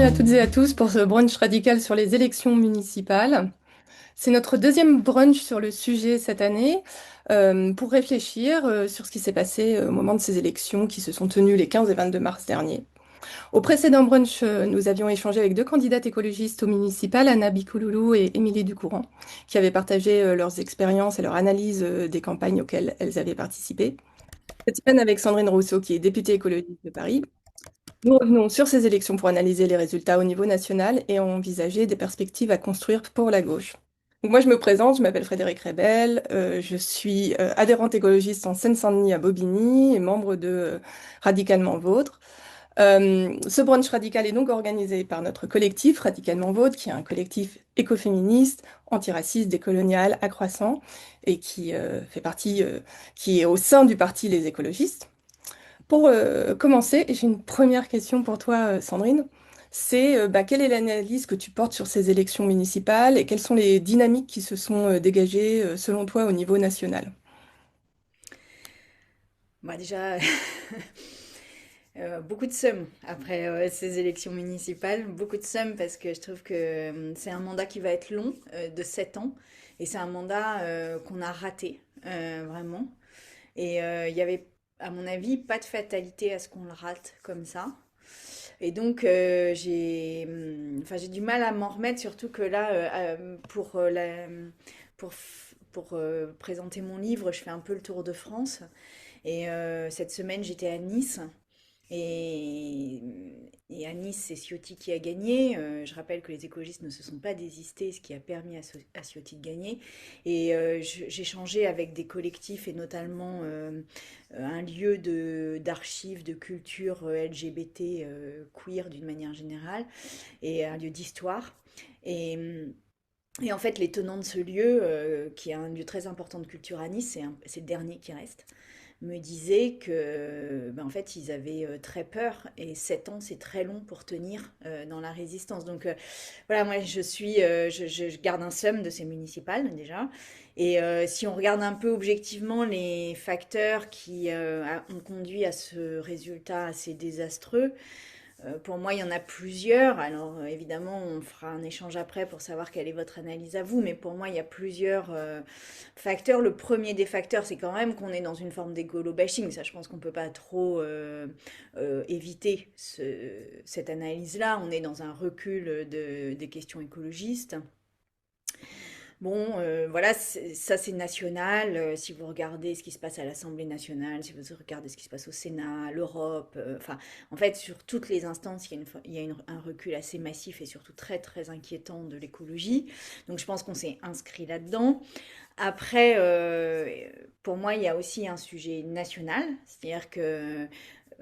à toutes et à tous pour ce brunch radical sur les élections municipales. C'est notre deuxième brunch sur le sujet cette année pour réfléchir sur ce qui s'est passé au moment de ces élections qui se sont tenues les 15 et 22 mars dernier. Au précédent brunch, nous avions échangé avec deux candidates écologistes au municipal, Anna Bicouloulou et Émilie Ducourant, qui avaient partagé leurs expériences et leur analyse des campagnes auxquelles elles avaient participé. Cette semaine avec Sandrine Rousseau, qui est députée écologiste de Paris. Nous revenons sur ces élections pour analyser les résultats au niveau national et envisager des perspectives à construire pour la gauche. Donc moi, je me présente, je m'appelle Frédéric Rebel, je suis adhérente écologiste en Seine-Saint-Denis à Bobigny et membre de Radicalement Vôtre. Ce brunch radical est donc organisé par notre collectif Radicalement Vôtre, qui est un collectif écoféministe, antiraciste, décolonial, accroissant, et qui fait partie, qui est au sein du parti Les Écologistes. Pour commencer, j'ai une première question pour toi, Sandrine. C'est quelle est l'analyse que tu portes sur ces élections municipales et quelles sont les dynamiques qui se sont dégagées selon toi au niveau national? Bah déjà, beaucoup de seum après ces élections municipales, beaucoup de seum parce que je trouve que c'est un mandat qui va être long, de 7 ans, et c'est un mandat qu'on a raté, vraiment. Et il y avait, à mon avis, pas de fatalité à ce qu'on le rate comme ça. Et donc, enfin, j'ai du mal à m'en remettre, surtout que là, pour présenter mon livre, je fais un peu le tour de France. Et cette semaine, j'étais à Nice. Et, et à Nice, c'est Ciotti qui a gagné. Je rappelle que les écologistes ne se sont pas désistés, ce qui a permis à Ciotti de gagner. Et j'ai changé avec des collectifs et notamment un lieu d'archives, de culture LGBT, queer d'une manière générale, et un lieu d'histoire. Et, et en fait, les tenants de ce lieu, qui est un lieu très important de culture à Nice, c'est le dernier qui reste, me disaient que, ben, en fait, ils avaient très peur et 7 ans, c'est très long pour tenir dans la résistance. Donc voilà, moi, je garde un seum de ces municipales déjà. Et si on regarde un peu objectivement les facteurs qui ont conduit à ce résultat assez désastreux, pour moi, il y en a plusieurs. Alors, évidemment, on fera un échange après pour savoir quelle est votre analyse à vous. Mais pour moi, il y a plusieurs facteurs. Le premier des facteurs, c'est quand même qu'on est dans une forme d'écolo-bashing. Ça, je pense qu'on ne peut pas trop éviter cette analyse-là. On est dans un recul des questions écologistes. Bon, voilà, ça c'est national. Si vous regardez ce qui se passe à l'Assemblée nationale, si vous regardez ce qui se passe au Sénat, l'Europe, enfin, en fait, sur toutes les instances, il y a un recul assez massif et surtout très très inquiétant de l'écologie. Donc je pense qu'on s'est inscrit là-dedans. Après, pour moi, il y a aussi un sujet national, c'est-à-dire que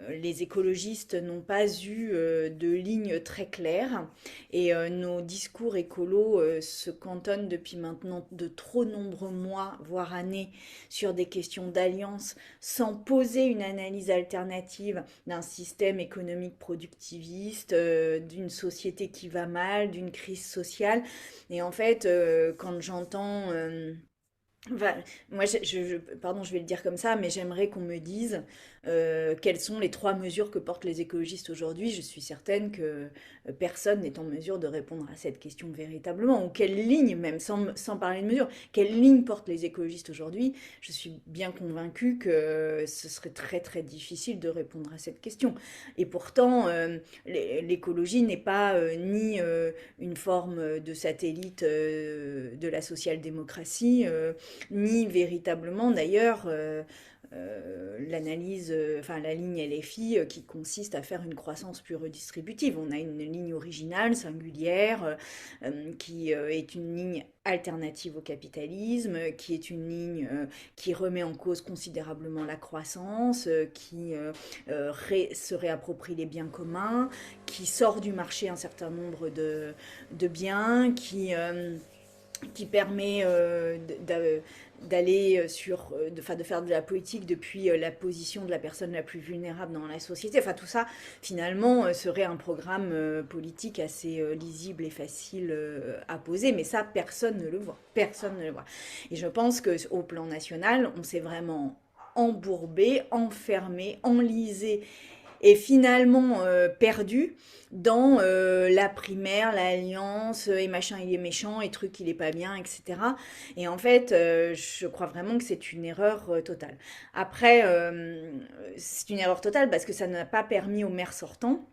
les écologistes n'ont pas eu de ligne très claire et nos discours écolos se cantonnent depuis maintenant de trop nombreux mois, voire années, sur des questions d'alliance sans poser une analyse alternative d'un système économique productiviste, d'une société qui va mal, d'une crise sociale. Et en fait, quand j'entends enfin, moi, pardon, je vais le dire comme ça, mais j'aimerais qu'on me dise quelles sont les trois mesures que portent les écologistes aujourd'hui. Je suis certaine que personne n'est en mesure de répondre à cette question véritablement. Ou quelle ligne, même sans parler de mesures, quelle ligne portent les écologistes aujourd'hui. Je suis bien convaincue que ce serait très très difficile de répondre à cette question. Et pourtant, l'écologie n'est pas ni une forme de satellite de la social-démocratie, ni véritablement d'ailleurs l'analyse, enfin la ligne LFI qui consiste à faire une croissance plus redistributive. On a une ligne originale, singulière, qui est une ligne alternative au capitalisme, qui est une ligne qui remet en cause considérablement la croissance, qui se réapproprie les biens communs, qui sort du marché un certain nombre de biens, qui permet d'aller sur, de faire de la politique depuis la position de la personne la plus vulnérable dans la société. Enfin, tout ça, finalement, serait un programme politique assez lisible et facile à poser, mais ça, personne ne le voit. Personne ne le voit. Et je pense qu'au plan national, on s'est vraiment embourbé, enfermé, enlisé est finalement perdu dans la primaire, l'alliance, et machin il est méchant, et truc il est pas bien, etc. Et en fait, je crois vraiment que c'est une erreur totale. Après, c'est une erreur totale parce que ça n'a pas permis aux maires sortants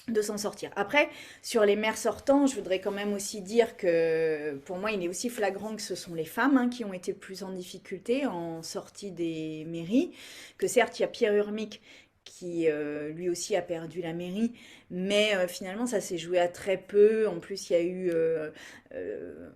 de s'en sortir. Après, sur les maires sortants, je voudrais quand même aussi dire que pour moi, il est aussi flagrant que ce sont les femmes hein, qui ont été plus en difficulté en sortie des mairies, que certes, il y a Pierre Urmic qui lui aussi a perdu la mairie, mais finalement ça s'est joué à très peu. En plus, il y a eu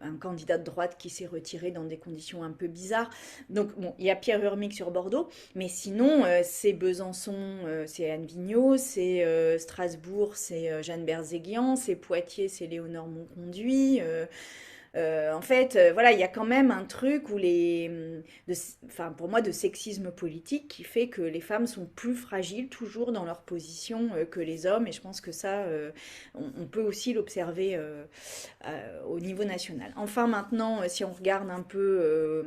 un candidat de droite qui s'est retiré dans des conditions un peu bizarres. Donc bon, il y a Pierre Urmic sur Bordeaux, mais sinon c'est Besançon, c'est Anne Vigneault, c'est Strasbourg, c'est Jeanne Berzéguian, c'est Poitiers, c'est Léonore Monconduit. En fait, voilà, il y a quand même un truc où enfin, pour moi, de sexisme politique qui fait que les femmes sont plus fragiles toujours dans leur position que les hommes. Et je pense que ça, on peut aussi l'observer au niveau national. Enfin, maintenant, si on regarde un peu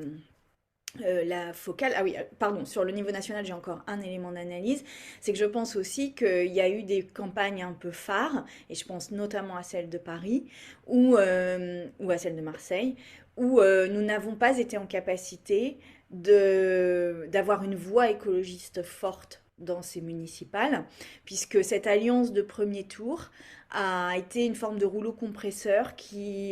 la focale, ah oui, pardon, sur le niveau national, j'ai encore un élément d'analyse, c'est que je pense aussi qu'il y a eu des campagnes un peu phares, et je pense notamment à celle de Paris ou à celle de Marseille, où nous n'avons pas été en capacité d'avoir une voix écologiste forte dans ces municipales, puisque cette alliance de premier tour a été une forme de rouleau compresseur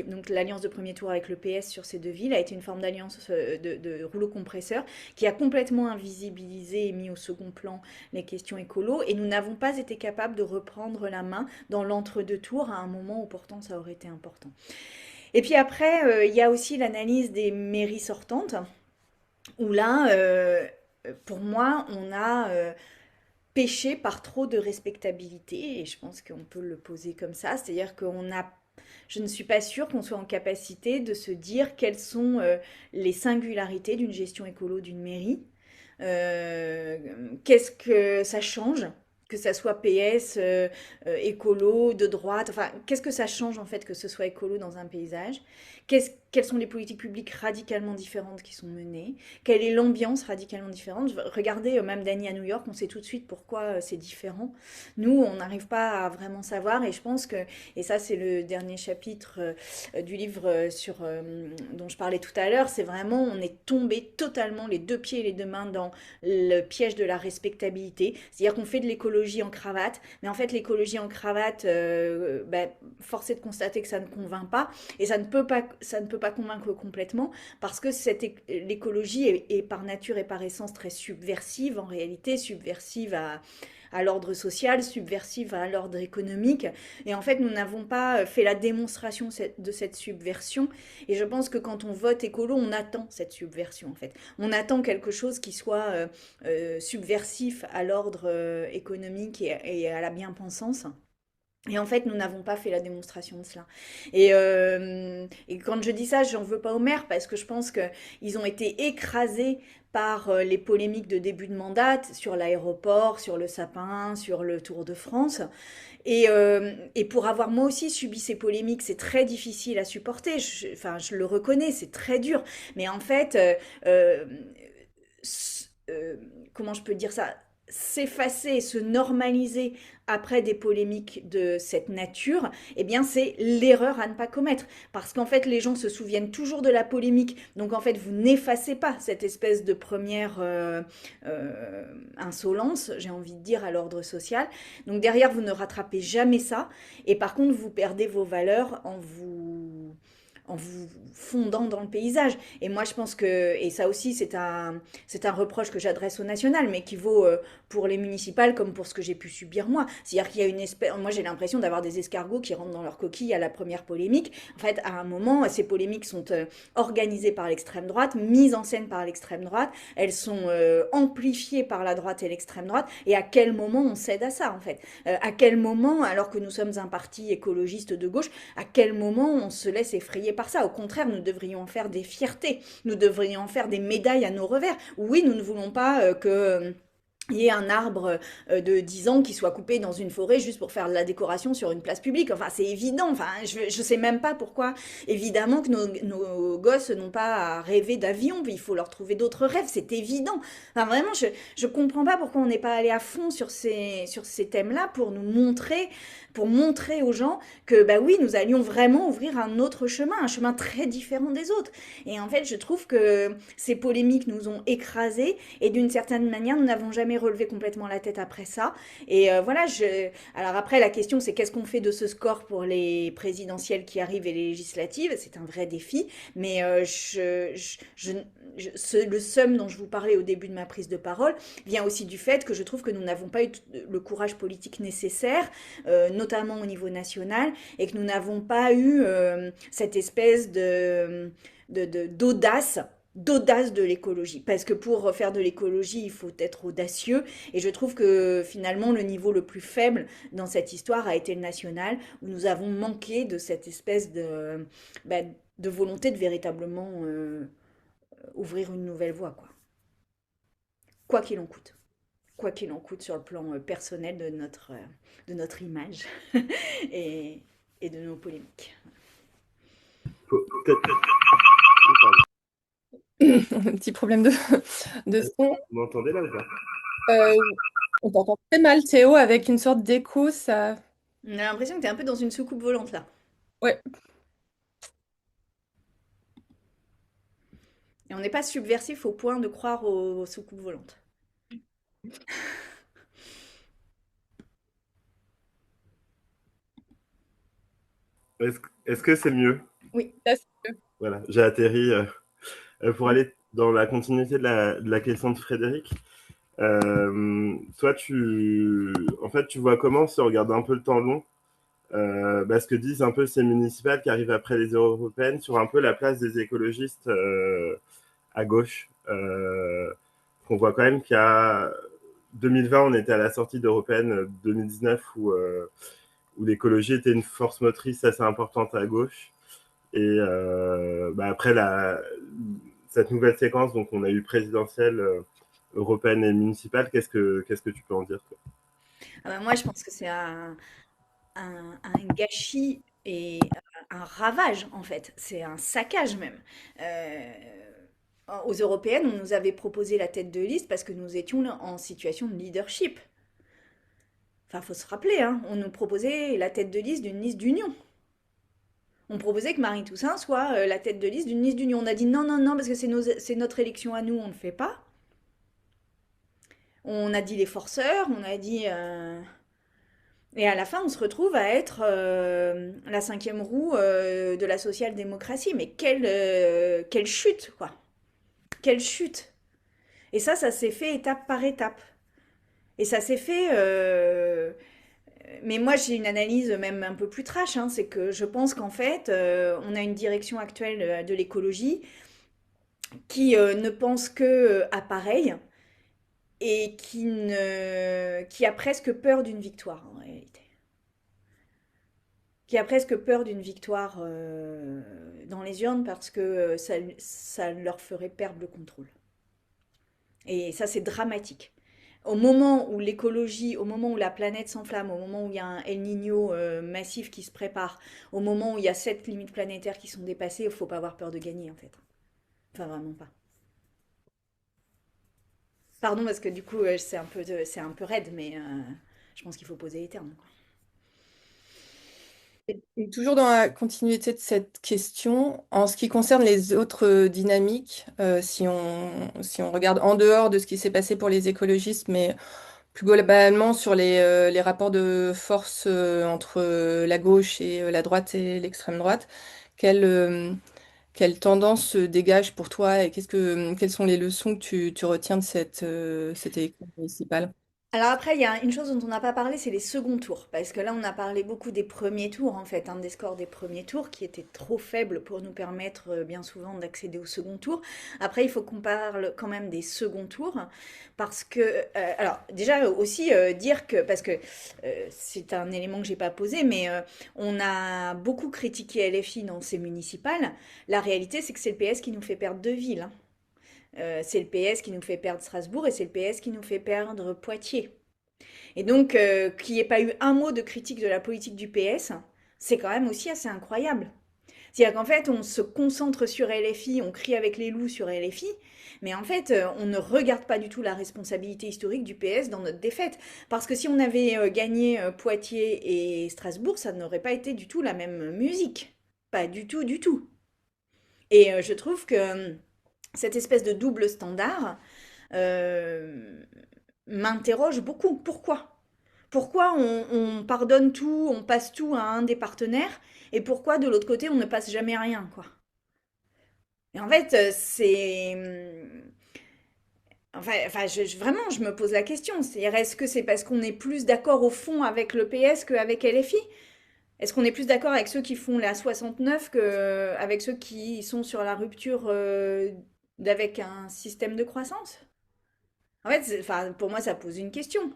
donc l'alliance de premier tour avec le PS sur ces deux villes a été une forme d'alliance de rouleau compresseur qui a complètement invisibilisé et mis au second plan les questions écolo et nous n'avons pas été capables de reprendre la main dans l'entre-deux tours à un moment où pourtant ça aurait été important. Et puis après, il y a aussi l'analyse des mairies sortantes où là, pour moi, on a péché par trop de respectabilité, et je pense qu'on peut le poser comme ça, c'est-à-dire qu'on a je ne suis pas sûre qu'on soit en capacité de se dire quelles sont les singularités d'une gestion écolo d'une mairie. Euh, Qu'est-ce que ça change? Que ça soit PS, écolo, de droite, enfin, qu'est-ce que ça change en fait que ce soit écolo dans un paysage? Quelles sont les politiques publiques radicalement différentes qui sont menées? Quelle est l'ambiance radicalement différente? Regardez même Dany à New York, on sait tout de suite pourquoi c'est différent. Nous, on n'arrive pas à vraiment savoir, et je pense que, et ça c'est le dernier chapitre du livre dont je parlais tout à l'heure, c'est vraiment, on est tombé totalement les deux pieds et les deux mains dans le piège de la respectabilité. C'est-à-dire qu'on fait de l'écologie en cravate, mais en fait l'écologie en cravate, force est de constater que ça ne convainc pas, et ça ne peut pas convaincre complètement, parce que l'écologie est par nature et par essence très subversive en réalité, subversive à l'ordre social, subversive à l'ordre économique. Et en fait, nous n'avons pas fait la démonstration de cette subversion. Et je pense que quand on vote écolo, on attend cette subversion, en fait. On attend quelque chose qui soit subversif à l'ordre économique et à la bien-pensance. Et en fait, nous n'avons pas fait la démonstration de cela. Et quand je dis ça, j'en veux pas aux maires parce que je pense qu'ils ont été écrasés par les polémiques de début de mandat sur l'aéroport, sur le sapin, sur le Tour de France. Et pour avoir moi aussi subi ces polémiques, c'est très difficile à supporter. Enfin, je le reconnais, c'est très dur. Mais en fait, comment je peux dire ça? S'effacer et se normaliser après des polémiques de cette nature, eh bien c'est l'erreur à ne pas commettre. Parce qu'en fait, les gens se souviennent toujours de la polémique. Donc en fait, vous n'effacez pas cette espèce de première insolence, j'ai envie de dire, à l'ordre social. Donc derrière, vous ne rattrapez jamais ça. Et par contre, vous perdez vos valeurs en vous fondant dans le paysage. Et moi, je pense que, et ça aussi, c'est un reproche que j'adresse au national, mais qui vaut pour les municipales comme pour ce que j'ai pu subir moi. C'est-à-dire qu'il y a une espèce, moi j'ai l'impression d'avoir des escargots qui rentrent dans leur coquille à la première polémique. En fait, à un moment, ces polémiques sont organisées par l'extrême droite, mises en scène par l'extrême droite, elles sont amplifiées par la droite et l'extrême droite. Et à quel moment on cède à ça, en fait? À quel moment, alors que nous sommes un parti écologiste de gauche, à quel moment on se laisse effrayer par ça? Au contraire, nous devrions en faire des fiertés, nous devrions en faire des médailles à nos revers. Oui, nous ne voulons pas que il y ait un arbre de 10 ans qui soit coupé dans une forêt juste pour faire de la décoration sur une place publique. Enfin, c'est évident. Enfin, je sais même pas pourquoi. Évidemment que nos gosses n'ont pas à rêver d'avion. Il faut leur trouver d'autres rêves. C'est évident. Enfin, vraiment, je comprends pas pourquoi on n'est pas allé à fond sur ces thèmes-là pour montrer aux gens que, bah oui, nous allions vraiment ouvrir un chemin très différent des autres. Et en fait, je trouve que ces polémiques nous ont écrasés et d'une certaine manière, nous n'avons jamais relevé complètement la tête après ça. Et voilà, alors après, la question, c'est qu'est-ce qu'on fait de ce score pour les présidentielles qui arrivent et les législatives? C'est un vrai défi. Mais le somme dont je vous parlais au début de ma prise de parole vient aussi du fait que je trouve que nous n'avons pas eu le courage politique nécessaire, notamment au niveau national, et que nous n'avons pas eu cette espèce d'audace d'audace de l'écologie. Parce que pour faire de l'écologie, il faut être audacieux. Et je trouve que finalement, le niveau le plus faible dans cette histoire a été le national, où nous avons manqué de cette espèce bah, de volonté de véritablement ouvrir une nouvelle voie, quoi. Quoi qu'il en coûte. Quoi qu'il en coûte sur le plan personnel de notre image et, et de nos polémiques. Peut-être. Oh, pardon. Un petit problème de son. Vous m'entendez là ou pas? Euh, on t'entend très mal, Théo, avec une sorte d'écho, ça. On a l'impression que tu es un peu dans une soucoupe volante là. Ouais, Et on n'est pas subversif au point de croire aux soucoupes volantes. Est-ce que c'est mieux? Oui. là, Voilà, j'ai atterri pour aller dans la continuité de la question de Frédéric. Toi, en fait, tu vois comment, si on regarde un peu le temps long, bah, ce que disent un peu ces municipales qui arrivent après les européennes sur un peu la place des écologistes à gauche. Qu'on voit quand même qu'il y a 2020, on était à la sortie d'européenne 2019 où l'écologie était une force motrice assez importante à gauche. Et bah, après cette nouvelle séquence, donc on a eu présidentielle, européenne et municipale, qu'est-ce que tu peux en dire, toi? Ah bah, moi, je pense que c'est un gâchis et un ravage, en fait. C'est un saccage même. Euh, Aux européennes, on nous avait proposé la tête de liste parce que nous étions en situation de leadership. Enfin, faut se rappeler, hein, on nous proposait la tête de liste d'une liste d'union. On proposait que Marie Toussaint soit la tête de liste d'une liste d'union. On a dit non, non, non, parce que c'est notre élection à nous, on ne le fait pas. On a dit les forceurs, on a dit... Et à la fin, on se retrouve à être la cinquième roue de la social-démocratie. Mais quelle chute, quoi. Quelle chute. Et ça s'est fait étape par étape. Et ça s'est fait... Mais moi, j'ai une analyse même un peu plus trash. Hein, c'est que je pense qu'en fait, on a une direction actuelle de l'écologie qui ne pense que appareil et qui a presque peur d'une victoire en réalité. Qui a presque peur d'une victoire dans les urnes parce que ça leur ferait perdre le contrôle. Et ça, c'est dramatique. Au moment où l'écologie, au moment où la planète s'enflamme, au moment où il y a un El Niño massif qui se prépare, au moment où il y a 7 limites planétaires qui sont dépassées, il ne faut pas avoir peur de gagner en fait. Enfin, vraiment pas. Pardon parce que du coup, c'est un peu raide, mais je pense qu'il faut poser les termes, quoi. et toujours dans la continuité de cette question, en ce qui concerne les autres dynamiques, si on regarde en dehors de ce qui s'est passé pour les écologistes, mais plus globalement sur les rapports de force entre la gauche et la droite et l'extrême droite, quelle, quelle tendance se dégage pour toi et quelles sont les leçons que tu retiens de cette élection municipale? Alors après, il y a une chose dont on n'a pas parlé, c'est les seconds tours. Parce que là, on a parlé beaucoup des premiers tours, en fait, hein, des scores des premiers tours qui étaient trop faibles pour nous permettre bien souvent d'accéder au second tour. Après, il faut qu'on parle quand même des seconds tours. Parce que, alors déjà aussi dire que, parce que c'est un élément que j'ai pas posé, mais on a beaucoup critiqué LFI dans ces municipales. La réalité, c'est que c'est le PS qui nous fait perdre 2 villes, hein. C'est le PS qui nous fait perdre Strasbourg et c'est le PS qui nous fait perdre Poitiers. Et donc, qu'il n'y ait pas eu un mot de critique de la politique du PS, c'est quand même aussi assez incroyable. C'est-à-dire qu'en fait, on se concentre sur LFI, on crie avec les loups sur LFI, mais en fait, on ne regarde pas du tout la responsabilité historique du PS dans notre défaite. Parce que si on avait gagné Poitiers et Strasbourg, ça n'aurait pas été du tout la même musique. Pas du tout, du tout. Et je trouve que cette espèce de double standard euh, m'interroge beaucoup. Pourquoi? Pourquoi on pardonne tout, on passe tout à un des partenaires, et pourquoi de l'autre côté on ne passe jamais rien, quoi? Et en fait, vraiment, je me pose la question. C'est-à-dire, est-ce que c'est parce qu'on est plus d'accord au fond avec le PS qu'avec LFI? Est-ce qu'on est plus d'accord avec ceux qui font la 69 qu'avec ceux qui sont sur la rupture d'avec un système de croissance? En fait, enfin, pour moi, ça pose une question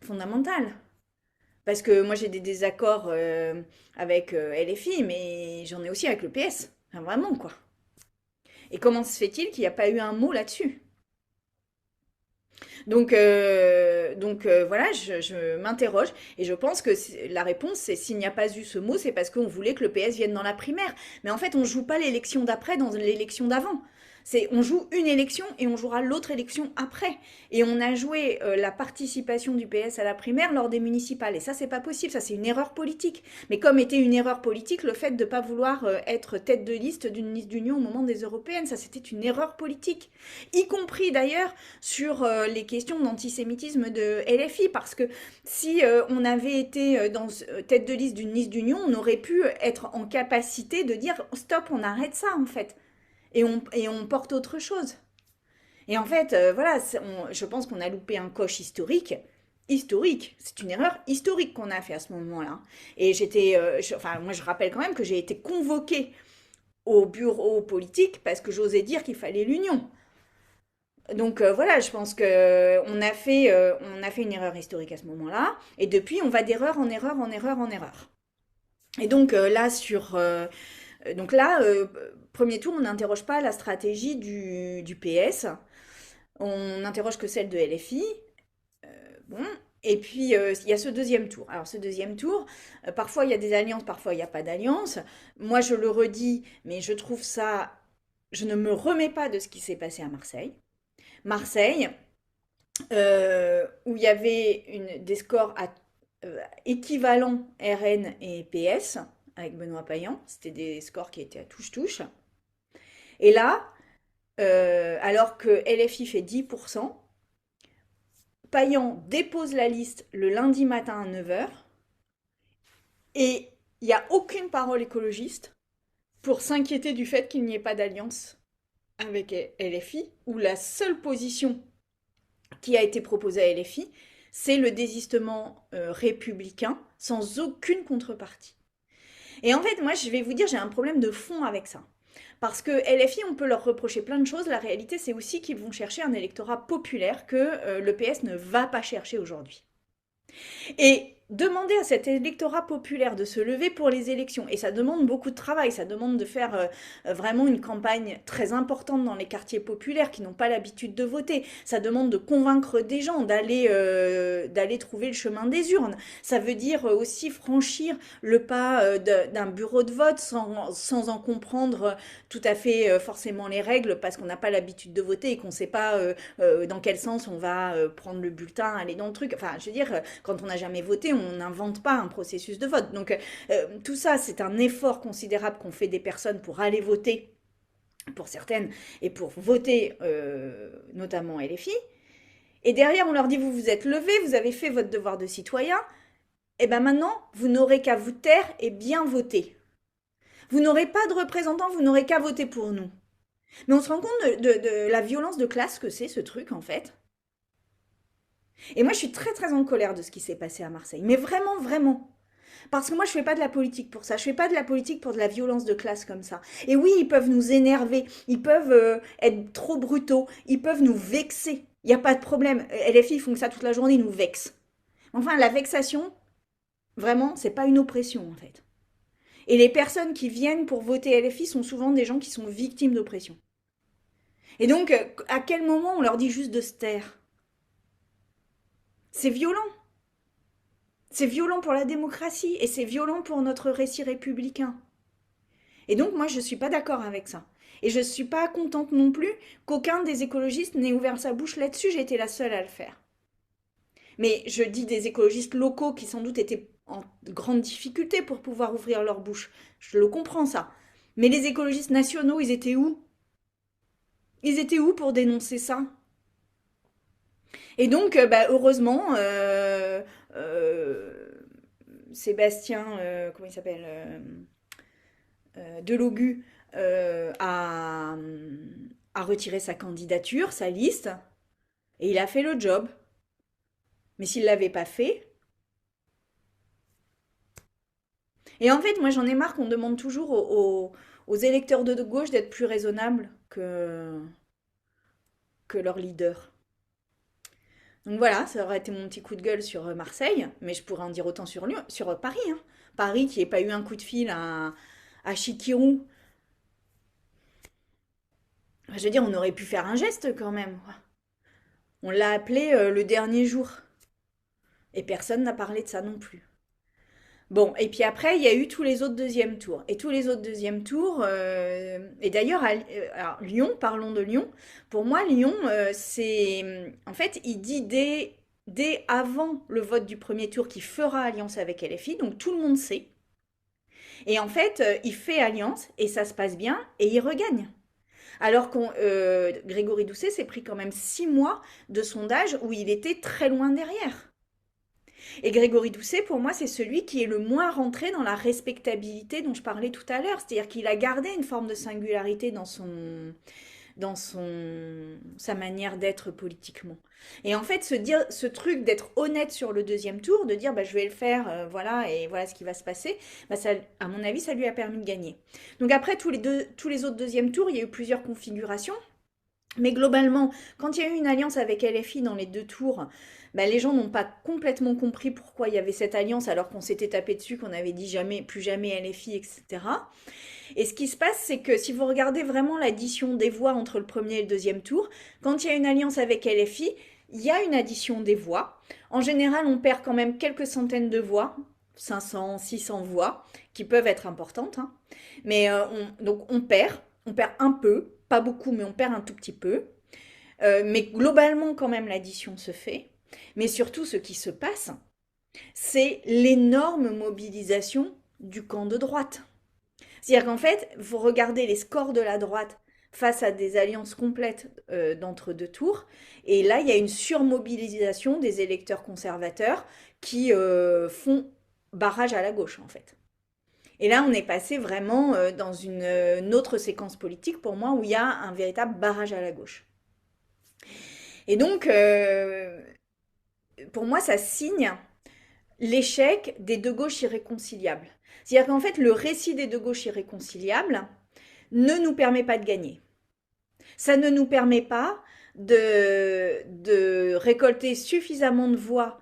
fondamentale. Parce que moi, j'ai des désaccords avec LFI, mais j'en ai aussi avec le PS. Enfin, vraiment, quoi. Et comment se fait-il qu'il n'y a pas eu un mot là-dessus? Donc, voilà, je m'interroge et je pense que la réponse, c'est s'il n'y a pas eu ce mot, c'est parce qu'on voulait que le PS vienne dans la primaire. Mais en fait, on ne joue pas l'élection d'après dans l'élection d'avant. On joue une élection et on jouera l'autre élection après. Et on a joué la participation du PS à la primaire lors des municipales. Et ça, c'est pas possible. Ça, c'est une erreur politique. Mais comme était une erreur politique, le fait de ne pas vouloir être tête de liste d'une liste d'union au moment des européennes, ça, c'était une erreur politique. Y compris d'ailleurs sur les questions d'antisémitisme de LFI, parce que si on avait été tête de liste d'une liste d'union, on aurait pu être en capacité de dire stop, on arrête ça en fait, et on porte autre chose. Et en fait, voilà, je pense qu'on a loupé un coche historique. Historique, c'est une erreur historique qu'on a fait à ce moment-là. Et enfin, moi je rappelle quand même que j'ai été convoquée au bureau politique parce que j'osais dire qu'il fallait l'union. Donc voilà, je pense que on a fait une erreur historique à ce moment-là, et depuis on va d'erreur en erreur en erreur en erreur. Et donc donc là, premier tour, on n'interroge pas la stratégie du PS, on n'interroge que celle de LFI. Bon, et puis il y a ce deuxième tour. Alors ce deuxième tour, parfois il y a des alliances, parfois il n'y a pas d'alliance. Moi je le redis, mais je trouve ça, je ne me remets pas de ce qui s'est passé à Marseille. Marseille, où il y avait des scores équivalents RN et PS avec Benoît Payan. C'était des scores qui étaient à touche-touche. Et là, alors que LFI fait 10%, Payan dépose la liste le lundi matin à 9 h et il n'y a aucune parole écologiste pour s'inquiéter du fait qu'il n'y ait pas d'alliance avec LFI, où la seule position qui a été proposé à LFI, c'est le désistement républicain sans aucune contrepartie. Et en fait, moi, je vais vous dire, j'ai un problème de fond avec ça. Parce que LFI, on peut leur reprocher plein de choses. La réalité, c'est aussi qu'ils vont chercher un électorat populaire que le PS ne va pas chercher aujourd'hui. Et demander à cet électorat populaire de se lever pour les élections, et ça demande beaucoup de travail, ça demande de faire vraiment une campagne très importante dans les quartiers populaires qui n'ont pas l'habitude de voter, ça demande de convaincre des gens d'aller trouver le chemin des urnes, ça veut dire aussi franchir le pas d'un bureau de vote sans en comprendre tout à fait forcément les règles parce qu'on n'a pas l'habitude de voter et qu'on ne sait pas dans quel sens on va prendre le bulletin, aller dans le truc. Enfin, je veux dire, quand on n'a jamais voté, on n'invente pas un processus de vote. Donc, tout ça, c'est un effort considérable qu'ont fait des personnes pour aller voter, pour certaines, et pour voter notamment LFI. Et derrière, on leur dit, vous vous êtes levés, vous avez fait votre devoir de citoyen, et bien maintenant, vous n'aurez qu'à vous taire et bien voter. Vous n'aurez pas de représentants, vous n'aurez qu'à voter pour nous. Mais on se rend compte de la violence de classe que c'est ce truc en fait. Et moi je suis très très en colère de ce qui s'est passé à Marseille. Mais vraiment, vraiment. Parce que moi je fais pas de la politique pour ça. Je fais pas de la politique pour de la violence de classe comme ça. Et oui, ils peuvent nous énerver. Ils peuvent être trop brutaux. Ils peuvent nous vexer. Il n'y a pas de problème. LFI ils font que ça toute la journée, ils nous vexent. Enfin, la vexation, vraiment, c'est pas une oppression en fait. Et les personnes qui viennent pour voter LFI sont souvent des gens qui sont victimes d'oppression. Et donc, à quel moment on leur dit juste de se taire? C'est violent. C'est violent pour la démocratie et c'est violent pour notre récit républicain. Et donc, moi, je ne suis pas d'accord avec ça. Et je ne suis pas contente non plus qu'aucun des écologistes n'ait ouvert sa bouche là-dessus. J'ai été la seule à le faire. Mais je dis des écologistes locaux qui sans doute étaient en grande difficulté pour pouvoir ouvrir leur bouche. Je le comprends ça. Mais les écologistes nationaux, ils étaient où? Ils étaient où pour dénoncer ça? Et donc, bah, heureusement, Sébastien, comment il s'appelle Delogu a retiré sa candidature, sa liste, et il a fait le job. Mais s'il ne l'avait pas fait... Et en fait, moi j'en ai marre qu'on demande toujours aux électeurs de gauche d'être plus raisonnables que leur leader. Donc voilà, ça aurait été mon petit coup de gueule sur Marseille, mais je pourrais en dire autant sur Lyon, sur Paris, hein. Paris qui n'ait pas eu un coup de fil à Chikirou. Je veux dire, on aurait pu faire un geste quand même. On l'a appelé le dernier jour. Et personne n'a parlé de ça non plus. Bon, et puis après, il y a eu tous les autres deuxièmes tours. Et tous les autres deuxièmes tours, et d'ailleurs, alors, Lyon, parlons de Lyon. Pour moi, Lyon, c'est... En fait, il dit dès avant le vote du premier tour qu'il fera alliance avec LFI, donc tout le monde sait. Et en fait, il fait alliance, et ça se passe bien, et il regagne. Alors que Grégory Doucet s'est pris quand même 6 mois de sondage où il était très loin derrière. Et Grégory Doucet, pour moi, c'est celui qui est le moins rentré dans la respectabilité dont je parlais tout à l'heure. C'est-à-dire qu'il a gardé une forme de singularité sa manière d'être politiquement. Et en fait, ce truc d'être honnête sur le deuxième tour, de dire bah, je vais le faire, voilà, et voilà ce qui va se passer, bah, ça, à mon avis, ça lui a permis de gagner. Donc après, tous les autres deuxièmes tours, il y a eu plusieurs configurations. Mais globalement, quand il y a eu une alliance avec LFI dans les deux tours, bah, les gens n'ont pas complètement compris pourquoi il y avait cette alliance alors qu'on s'était tapé dessus, qu'on avait dit jamais, plus jamais LFI, etc. Et ce qui se passe, c'est que si vous regardez vraiment l'addition des voix entre le premier et le deuxième tour, quand il y a une alliance avec LFI, il y a une addition des voix. En général, on perd quand même quelques centaines de voix, 500, 600 voix, qui peuvent être importantes, hein. Mais donc on perd un peu, pas beaucoup, mais on perd un tout petit peu. Mais globalement, quand même, l'addition se fait. Mais surtout, ce qui se passe, c'est l'énorme mobilisation du camp de droite. C'est-à-dire qu'en fait, vous regardez les scores de la droite face à des alliances complètes d'entre deux tours, et là, il y a une surmobilisation des électeurs conservateurs qui font barrage à la gauche, en fait. Et là, on est passé vraiment dans une autre séquence politique, pour moi, où il y a un véritable barrage à la gauche. Et donc, pour moi, ça signe l'échec des deux gauches irréconciliables. C'est-à-dire qu'en fait, le récit des deux gauches irréconciliables ne nous permet pas de gagner. Ça ne nous permet pas de récolter suffisamment de voix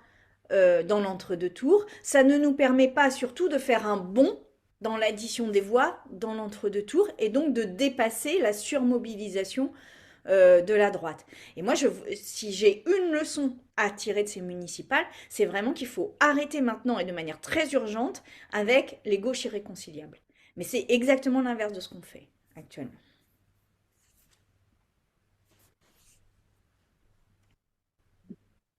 dans l'entre-deux tours. Ça ne nous permet pas surtout de faire un bond dans l'addition des voix dans l'entre-deux tours et donc de dépasser la surmobilisation de la droite. Et moi, si j'ai une leçon à tirer de ces municipales, c'est vraiment qu'il faut arrêter maintenant et de manière très urgente avec les gauches irréconciliables. Mais c'est exactement l'inverse de ce qu'on fait actuellement.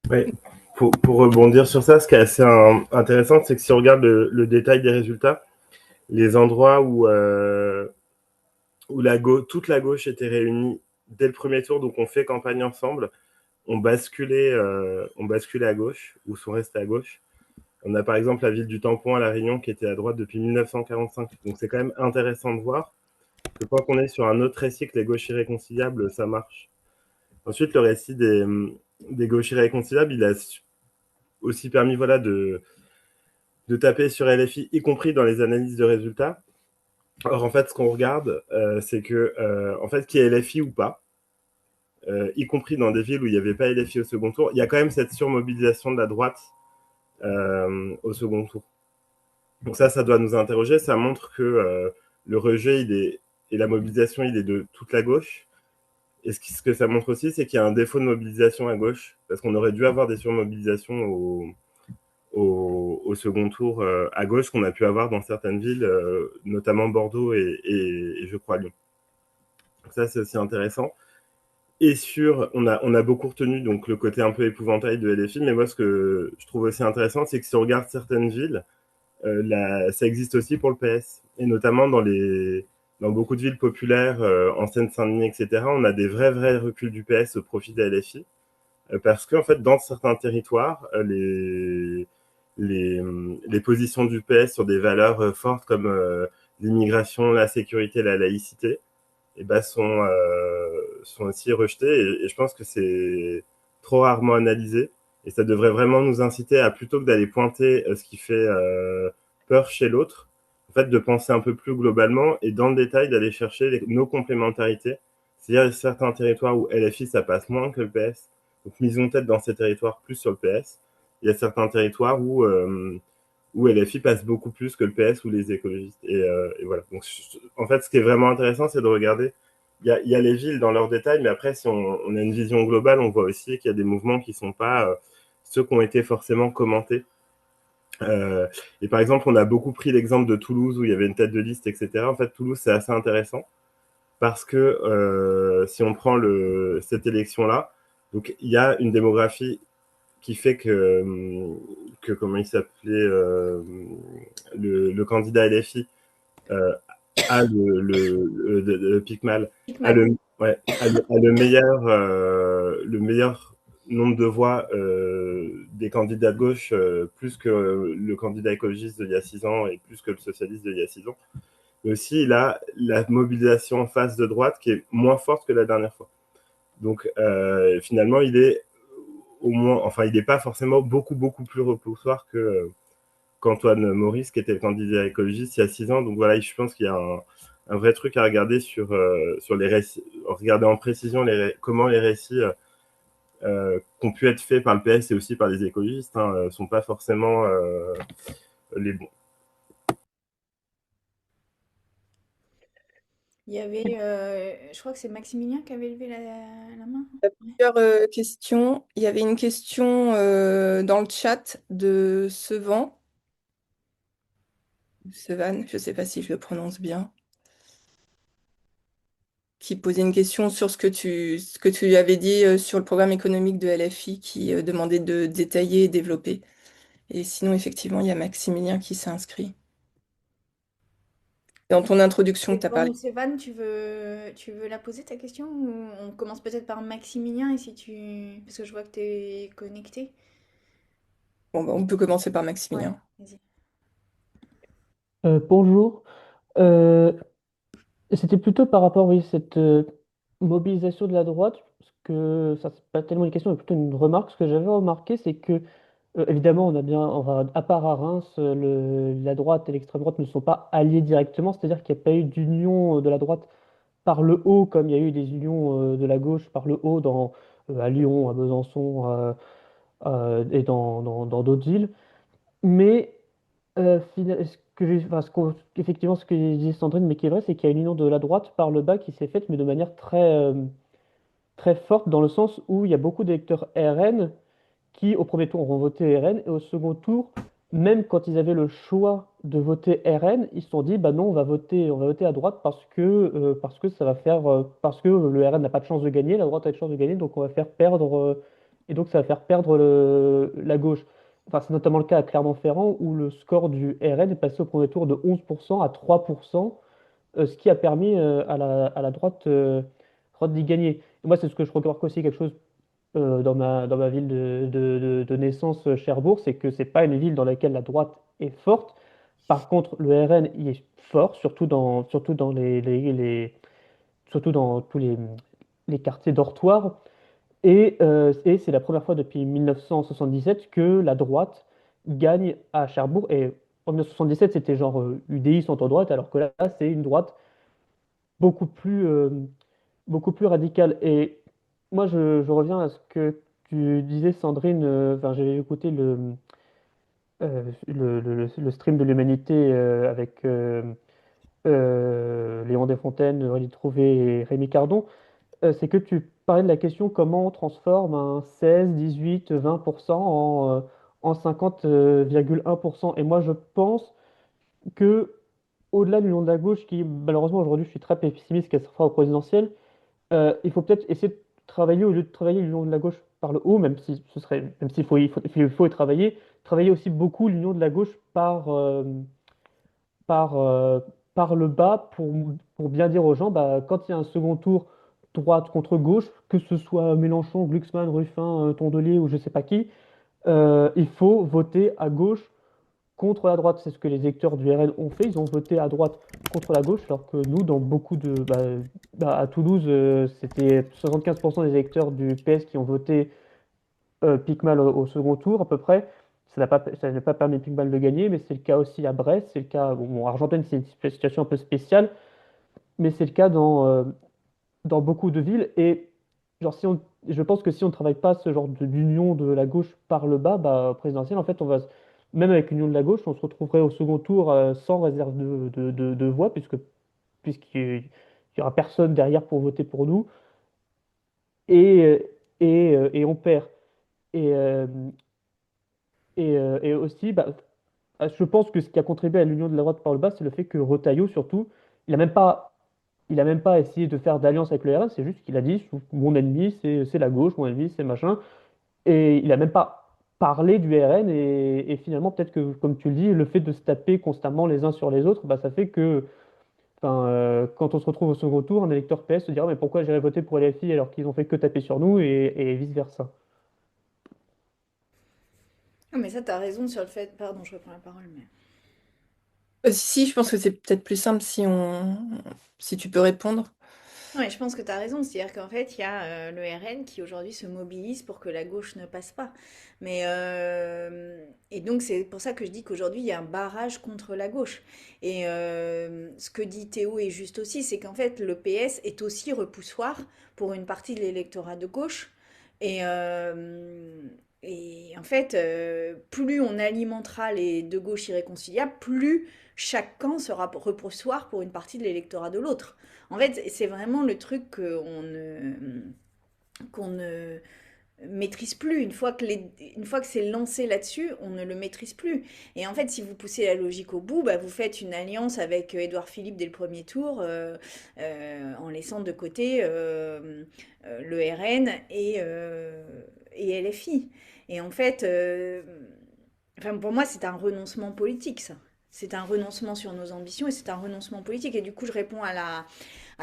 Oui. Pour rebondir sur ça, ce qui est assez intéressant, c'est que si on regarde le détail des résultats, les endroits où toute la gauche était réunie dès le premier tour, donc on fait campagne ensemble, ont basculé à gauche, ou sont restés à gauche. On a par exemple la ville du Tampon à La Réunion qui était à droite depuis 1945. Donc c'est quand même intéressant de voir que quand on est sur un autre récit que les gauches irréconciliables, ça marche. Ensuite, le récit des gauches irréconciliables, il a aussi permis voilà, de taper sur LFI, y compris dans les analyses de résultats. Or, en fait, ce qu'on regarde, c'est que, en fait, qu'il y ait LFI ou pas, y compris dans des villes où il n'y avait pas LFI au second tour, il y a quand même cette surmobilisation de la droite au second tour. Donc ça doit nous interroger. Ça montre que le rejet et la mobilisation, il est de toute la gauche. Et ce que ça montre aussi, c'est qu'il y a un défaut de mobilisation à gauche, parce qu'on aurait dû avoir des surmobilisations au second tour à gauche qu'on a pu avoir dans certaines villes, notamment Bordeaux et je crois Lyon. Donc ça, c'est aussi intéressant. Et on a beaucoup retenu donc le côté un peu épouvantail de LFI, mais moi, ce que je trouve aussi intéressant, c'est que si on regarde certaines villes, ça existe aussi pour le PS. Et notamment dans beaucoup de villes populaires, en Seine-Saint-Denis, etc., on a des vrais reculs du PS au profit des LFI. Parce qu'en fait, dans certains territoires, les positions du PS sur des valeurs fortes comme l'immigration, la sécurité, la laïcité, eh ben, sont aussi rejetées. Et je pense que c'est trop rarement analysé. Et ça devrait vraiment nous inciter à, plutôt que d'aller pointer ce qui fait peur chez l'autre, en fait, de penser un peu plus globalement et dans le détail d'aller chercher nos complémentarités. C'est-à-dire certains territoires où LFI, ça passe moins que le PS. Donc, misons peut-être dans ces territoires plus sur le PS. Il y a certains territoires où LFI passe beaucoup plus que le PS ou les écologistes. Et voilà. Donc, en fait, ce qui est vraiment intéressant, c'est de regarder. Il y a les villes dans leurs détails, mais après, si on a une vision globale, on voit aussi qu'il y a des mouvements qui ne sont pas ceux qui ont été forcément commentés. Euh, et par exemple, on a beaucoup pris l'exemple de Toulouse où il y avait une tête de liste, etc. En fait, Toulouse, c'est assez intéressant parce que si on prend cette élection-là, donc il y a une démographie qui fait que comment il s'appelait le candidat LFI euh, a le Picmal a Hickman. a le meilleur nombre de voix des candidats de gauche, plus que le candidat écologiste d'il y a 6 ans et plus que le socialiste d'il y a 6 ans. Mais aussi, il a la mobilisation en face de droite qui est moins forte que la dernière fois. Donc, finalement, il est au moins, enfin, il n'est pas forcément beaucoup plus repoussoir qu'Antoine Maurice, qui était le candidat écologiste il y a 6 ans. Donc voilà, je pense qu'il y a un vrai truc à regarder sur les récits, regarder en précision comment les récits qui ont pu être faits par le PS et aussi par les écologistes ne sont pas forcément les bons. Il y avait, je crois que c'est Maximilien qui avait levé la main. Ouais. Plusieurs questions. Il y avait une question dans le chat de Sevan, Sevan, je ne sais pas si je le prononce bien, qui posait une question sur ce que tu lui avais dit sur le programme économique de LFI, qui demandait de détailler et développer. Et sinon, effectivement, il y a Maximilien qui s'est inscrit. Dans ton introduction, tu as Sévan parlé. ou Sévan, tu veux la poser ta question ou on commence peut-être par Maximilien et si tu... Parce que je vois que tu es connecté. Bon, bah, on peut commencer par Ouais, Maximilien. vas-y. Bonjour. Euh, C'était plutôt par rapport, oui, cette mobilisation de la droite, parce que ça, c'est pas tellement une question, mais plutôt une remarque. Ce que j'avais remarqué, c'est que, évidemment, à part à Reims, la droite et l'extrême droite ne sont pas alliés directement, c'est-à-dire qu'il n'y a pas eu d'union de la droite par le haut, comme il y a eu des unions de la gauche par le haut à Lyon, à Besançon, et dans d'autres villes. Mais ce que enfin, effectivement, ce que disait Sandrine, mais qui est vrai, c'est qu'il y a une union de la droite par le bas qui s'est faite, mais de manière très forte, dans le sens où il y a beaucoup d'électeurs RN qui, au premier tour, auront voté RN, et au second tour, même quand ils avaient le choix de voter RN, ils se sont dit, bah non, on va voter à droite parce que ça va faire, parce que le RN n'a pas de chance de gagner, la droite a de chance de gagner, donc on va faire perdre, et donc ça va faire perdre la gauche. Enfin, c'est notamment le cas à Clermont-Ferrand, où le score du RN est passé au premier tour de 11% à 3%, ce qui a permis à la droite d'y gagner. Et moi, c'est ce que je remarque aussi, quelque chose dans ma ville de naissance, Cherbourg, c'est que c'est pas une ville dans laquelle la droite est forte. Par contre, le RN y est fort, surtout dans tous les quartiers dortoirs. Et c'est la première fois depuis 1977 que la droite gagne à Cherbourg. Et en 1977, c'était genre UDI centre-droite, alors que là, c'est une droite beaucoup beaucoup plus radicale. Et moi, je reviens à ce que tu disais, Sandrine. Enfin, j'avais écouté le stream de l'Humanité avec Léon Desfontaines, Aurélie Trouvé et Rémi Cardon. c'est que tu parlais de la question comment on transforme un 16, 18, 20% en 50,1%. Et moi, je pense que au-delà de l'union de la gauche, qui malheureusement aujourd'hui, je suis très pessimiste qu'elle sera au présidentiel, il faut peut-être essayer de travailler, au lieu de travailler l'union de la gauche par le haut, même si ce serait, même s'il faut, il faut y travailler, travailler aussi beaucoup l'union de la gauche par, euh, par le bas pour bien dire aux gens, bah, quand il y a un second tour droite contre gauche, que ce soit Mélenchon, Glucksmann, Ruffin, Tondelier ou je sais pas qui, il faut voter à gauche contre la droite. C'est ce que les électeurs du RN ont fait. Ils ont voté à droite contre la gauche, alors que nous, dans beaucoup de... à Toulouse, c'était 75% des électeurs du PS qui ont voté Picmal au second tour, à peu près. Ça n'a pas permis à Picmal de gagner, mais c'est le cas aussi à Brest. C'est le cas... Bon, Argentine, c'est une situation un peu spéciale, mais c'est le cas dans beaucoup de villes. Et genre, je pense que si on ne travaille pas ce genre d'union de la gauche par le bas, bah, présidentielle, en fait, même avec l'union de la gauche, on se retrouverait au second tour sans réserve de voix, puisqu'il n'y aura personne derrière pour voter pour nous, et, et on perd. Et, euh, et aussi, bah, je pense que ce qui a contribué à l'union de la droite par le bas, c'est le fait que Retailleau, surtout, il n'a même pas il a même pas essayé de faire d'alliance avec le RN, c'est juste qu'il a dit mon ennemi c'est la gauche, mon ennemi c'est machin. Et il a même pas parlé du RN. Et finalement, peut-être que, comme tu le dis, le fait de se taper constamment les uns sur les autres, bah, ça fait que enfin, quand on se retrouve au second tour, un électeur PS se dira mais pourquoi j'irais voter pour LFI alors qu'ils ont fait que taper sur nous et vice-versa. Ah, mais ça, t'as raison sur le fait. Pardon, je reprends la parole, mais. Si, je pense que c'est peut-être plus simple si tu peux répondre. Ouais, je pense que tu as raison. C'est-à-dire qu'en fait, il y a le RN qui aujourd'hui se mobilise pour que la gauche ne passe pas. Et donc, c'est pour ça que je dis qu'aujourd'hui, il y a un barrage contre la gauche. Et ce que dit Théo est juste aussi, c'est qu'en fait, le PS est aussi repoussoir pour une partie de l'électorat de gauche. Et, et en fait, plus on alimentera les de gauche irréconciliables, plus chaque camp sera repoussoir pour une partie de l'électorat de l'autre. En fait, c'est vraiment le truc qu'on ne maîtrise plus. Une fois que c'est lancé là-dessus, on ne le maîtrise plus. Et en fait, si vous poussez la logique au bout, bah, vous faites une alliance avec Édouard Philippe dès le premier tour, en laissant de côté le RN et LFI. Et en fait, enfin, pour moi, c'est un renoncement politique, ça. C'est un renoncement sur nos ambitions et c'est un renoncement politique. Et du coup, je réponds à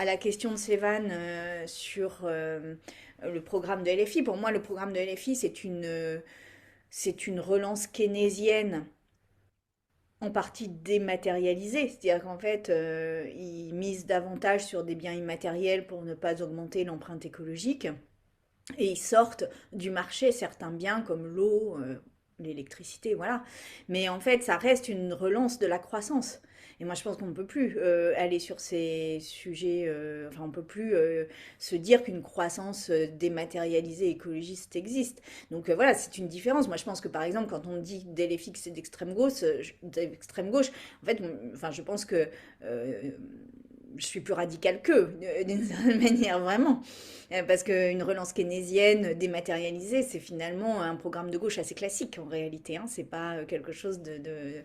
la question de Sévan sur le programme de LFI. Pour moi, le programme de LFI, c'est une relance keynésienne en partie dématérialisée. C'est-à-dire qu'en fait, ils misent davantage sur des biens immatériels pour ne pas augmenter l'empreinte écologique. Et ils sortent du marché certains biens comme l'eau, l'électricité, voilà. Mais en fait, ça reste une relance de la croissance. Et moi, je pense qu'on ne peut plus aller sur ces sujets, enfin, on ne peut plus se dire qu'une croissance dématérialisée écologiste existe. Donc voilà, c'est une différence. Moi, je pense que par exemple, quand on dit d'LFX et d'extrême gauche, en fait, enfin, je pense que je suis plus radicale qu'eux, d'une certaine manière, vraiment. Parce qu'une relance keynésienne dématérialisée, c'est finalement un programme de gauche assez classique en réalité. Hein. C'est pas quelque chose de- de-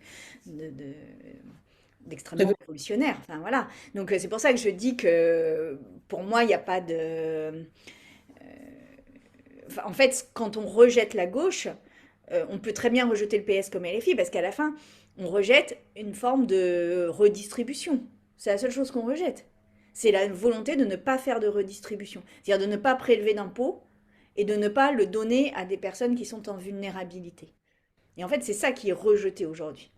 d'extrêmement révolutionnaire. Enfin voilà. Donc c'est pour ça que je dis que pour moi, il n'y a pas de. Enfin, en fait, quand on rejette la gauche, on peut très bien rejeter le PS comme LFI parce qu'à la fin, on rejette une forme de redistribution. C'est la seule chose qu'on rejette. C'est la volonté de ne pas faire de redistribution. C'est-à-dire de ne pas prélever d'impôts et de ne pas le donner à des personnes qui sont en vulnérabilité. Et en fait, c'est ça qui est rejeté aujourd'hui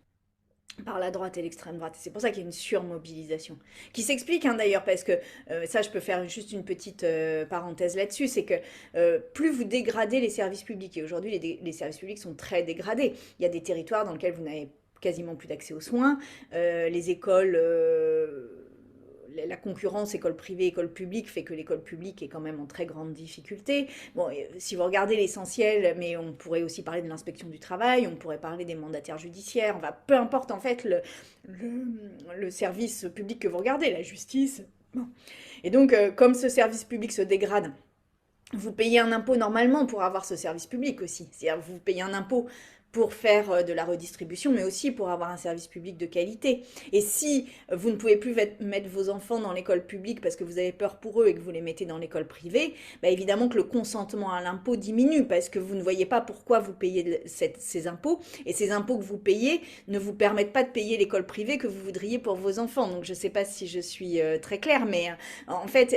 par la droite et l'extrême droite. C'est pour ça qu'il y a une surmobilisation. Qui s'explique hein, d'ailleurs, parce que ça je peux faire juste une petite parenthèse là-dessus, c'est que plus vous dégradez les services publics, et aujourd'hui les services publics sont très dégradés, il y a des territoires dans lesquels vous n'avez quasiment plus d'accès aux soins, les écoles... la concurrence école privée, école publique fait que l'école publique est quand même en très grande difficulté. Bon, si vous regardez l'essentiel, mais on pourrait aussi parler de l'inspection du travail, on pourrait parler des mandataires judiciaires, enfin, peu importe en fait le service public que vous regardez, la justice. Bon. Et donc, comme ce service public se dégrade, vous payez un impôt normalement pour avoir ce service public aussi. C'est-à-dire vous payez un impôt pour faire de la redistribution, mais aussi pour avoir un service public de qualité. Et si vous ne pouvez plus mettre vos enfants dans l'école publique parce que vous avez peur pour eux et que vous les mettez dans l'école privée, bah évidemment que le consentement à l'impôt diminue parce que vous ne voyez pas pourquoi vous payez ces impôts. Et ces impôts que vous payez ne vous permettent pas de payer l'école privée que vous voudriez pour vos enfants. Donc je ne sais pas si je suis très claire, mais en fait,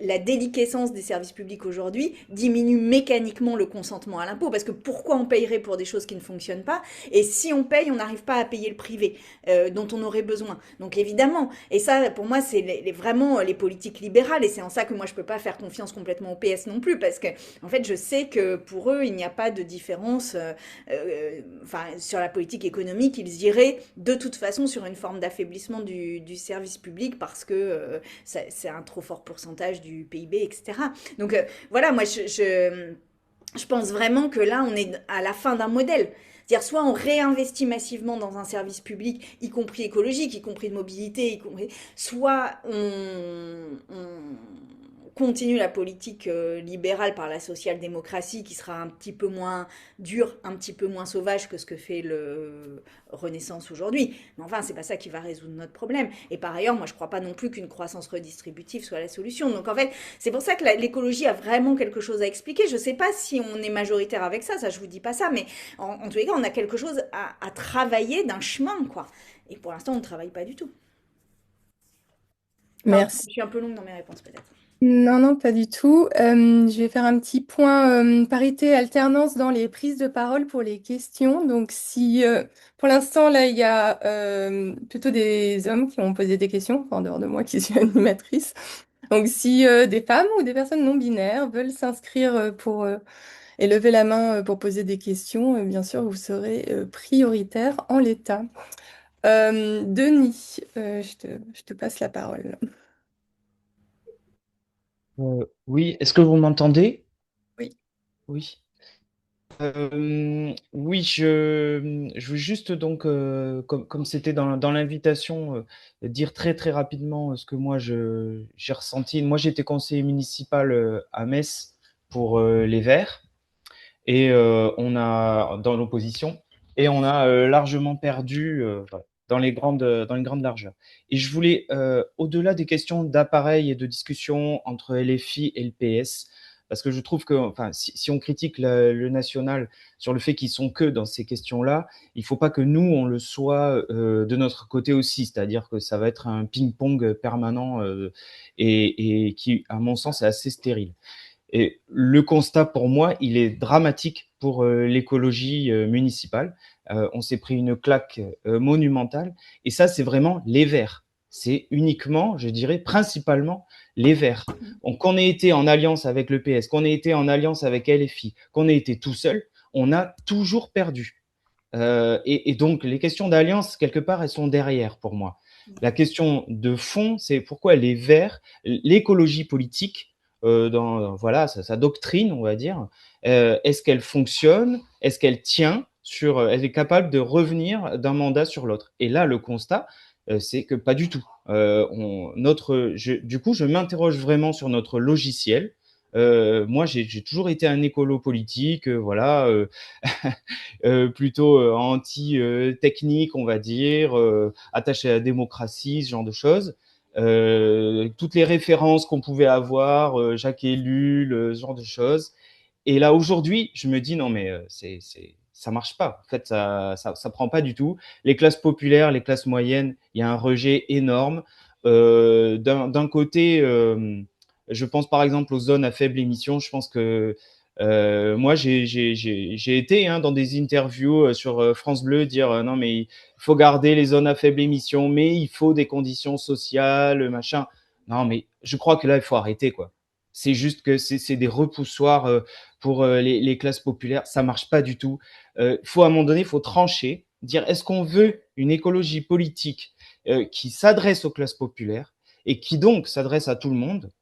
la déliquescence des services publics aujourd'hui diminue mécaniquement le consentement à l'impôt. Parce que pourquoi on payerait pour des choses qui ne fonctionnent pas? Et si on paye, on n'arrive pas à payer le privé dont on aurait besoin. Donc évidemment, et ça pour moi c'est vraiment les politiques libérales, et c'est en ça que moi je peux pas faire confiance complètement au PS non plus, parce que en fait je sais que pour eux il n'y a pas de différence enfin, sur la politique économique, ils iraient de toute façon sur une forme d'affaiblissement du service public parce que c'est un trop fort pourcentage du PIB, etc. Donc voilà, moi je pense vraiment que là, on est à la fin d'un modèle. C'est-à-dire, soit on réinvestit massivement dans un service public, y compris écologique, y compris de mobilité, soit on continue la politique libérale par la social-démocratie qui sera un petit peu moins dure, un petit peu moins sauvage que ce que fait le Renaissance aujourd'hui. Mais enfin, c'est pas ça qui va résoudre notre problème. Et par ailleurs, moi, je crois pas non plus qu'une croissance redistributive soit la solution. Donc en fait, c'est pour ça que l'écologie a vraiment quelque chose à expliquer. Je sais pas si on est majoritaire avec ça, je vous dis pas ça, mais en tous les cas, on a quelque chose à travailler d'un chemin, quoi. Et pour l'instant, on ne travaille pas du tout. Pardon, Merci. je suis un peu longue dans mes réponses, peut-être. Non, non, pas du tout. Je vais faire un petit point parité alternance dans les prises de parole pour les questions. Donc, si pour l'instant, là, il y a plutôt des hommes qui ont posé des questions, enfin, en dehors de moi qui suis animatrice. Donc, si des femmes ou des personnes non binaires veulent s'inscrire pour et lever la main pour poser des questions, bien sûr, vous serez prioritaire en l'état. Denis, je te passe la parole. Oui, est-ce que vous m'entendez? Oui. Oui. Oui, je veux juste donc, comme c'était dans l'invitation, dire très très rapidement ce que moi j'ai ressenti. Moi, j'étais conseiller municipal à Metz pour les Verts et on a dans l'opposition et on a largement perdu voilà, dans les grandes largeurs. Et je voulais, au-delà des questions d'appareil et de discussion entre LFI et le PS, parce que je trouve que, enfin, si on critique le national sur le fait qu'ils sont que dans ces questions-là, il ne faut pas que nous on le soit de notre côté aussi, c'est-à-dire que ça va être un ping-pong permanent et qui, à mon sens, est assez stérile. Et le constat, pour moi, il est dramatique pour l'écologie municipale. On s'est pris une claque monumentale. Et ça, c'est vraiment les Verts. C'est uniquement, je dirais, principalement les Verts. Donc, qu'on ait été en alliance avec le PS, qu'on ait été en alliance avec LFI, qu'on ait été tout seul, on a toujours perdu. Et donc, les questions d'alliance, quelque part, elles sont derrière pour moi. La question de fond, c'est pourquoi les Verts, l'écologie politique, dans voilà sa doctrine, on va dire. Est-ce qu'elle fonctionne? Est-ce qu'elle tient sur? Elle est capable de revenir d'un mandat sur l'autre? Et là, le constat, c'est que pas du tout. Du coup, je m'interroge vraiment sur notre logiciel. Moi, j'ai toujours été un écolo politique, voilà, plutôt anti-technique, on va dire, attaché à la démocratie, ce genre de choses. Toutes les références qu'on pouvait avoir, Jacques Ellul, ce genre de choses. Et là, aujourd'hui, je me dis, non, mais ça marche pas. En fait, ça prend pas du tout. Les classes populaires, les classes moyennes, il y a un rejet énorme. D'un côté, je pense par exemple aux zones à faible émission. Je pense que moi, j'ai été dans des interviews sur France Bleu dire non, mais il faut garder les zones à faible émission, mais il faut des conditions sociales, machin. Non, mais je crois que là, il faut arrêter, quoi. C'est juste que c'est des repoussoirs pour les classes populaires. Ça marche pas du tout. Faut à un moment donné, il faut trancher, dire est-ce qu'on veut une écologie politique qui s'adresse aux classes populaires et qui donc s'adresse à tout le monde,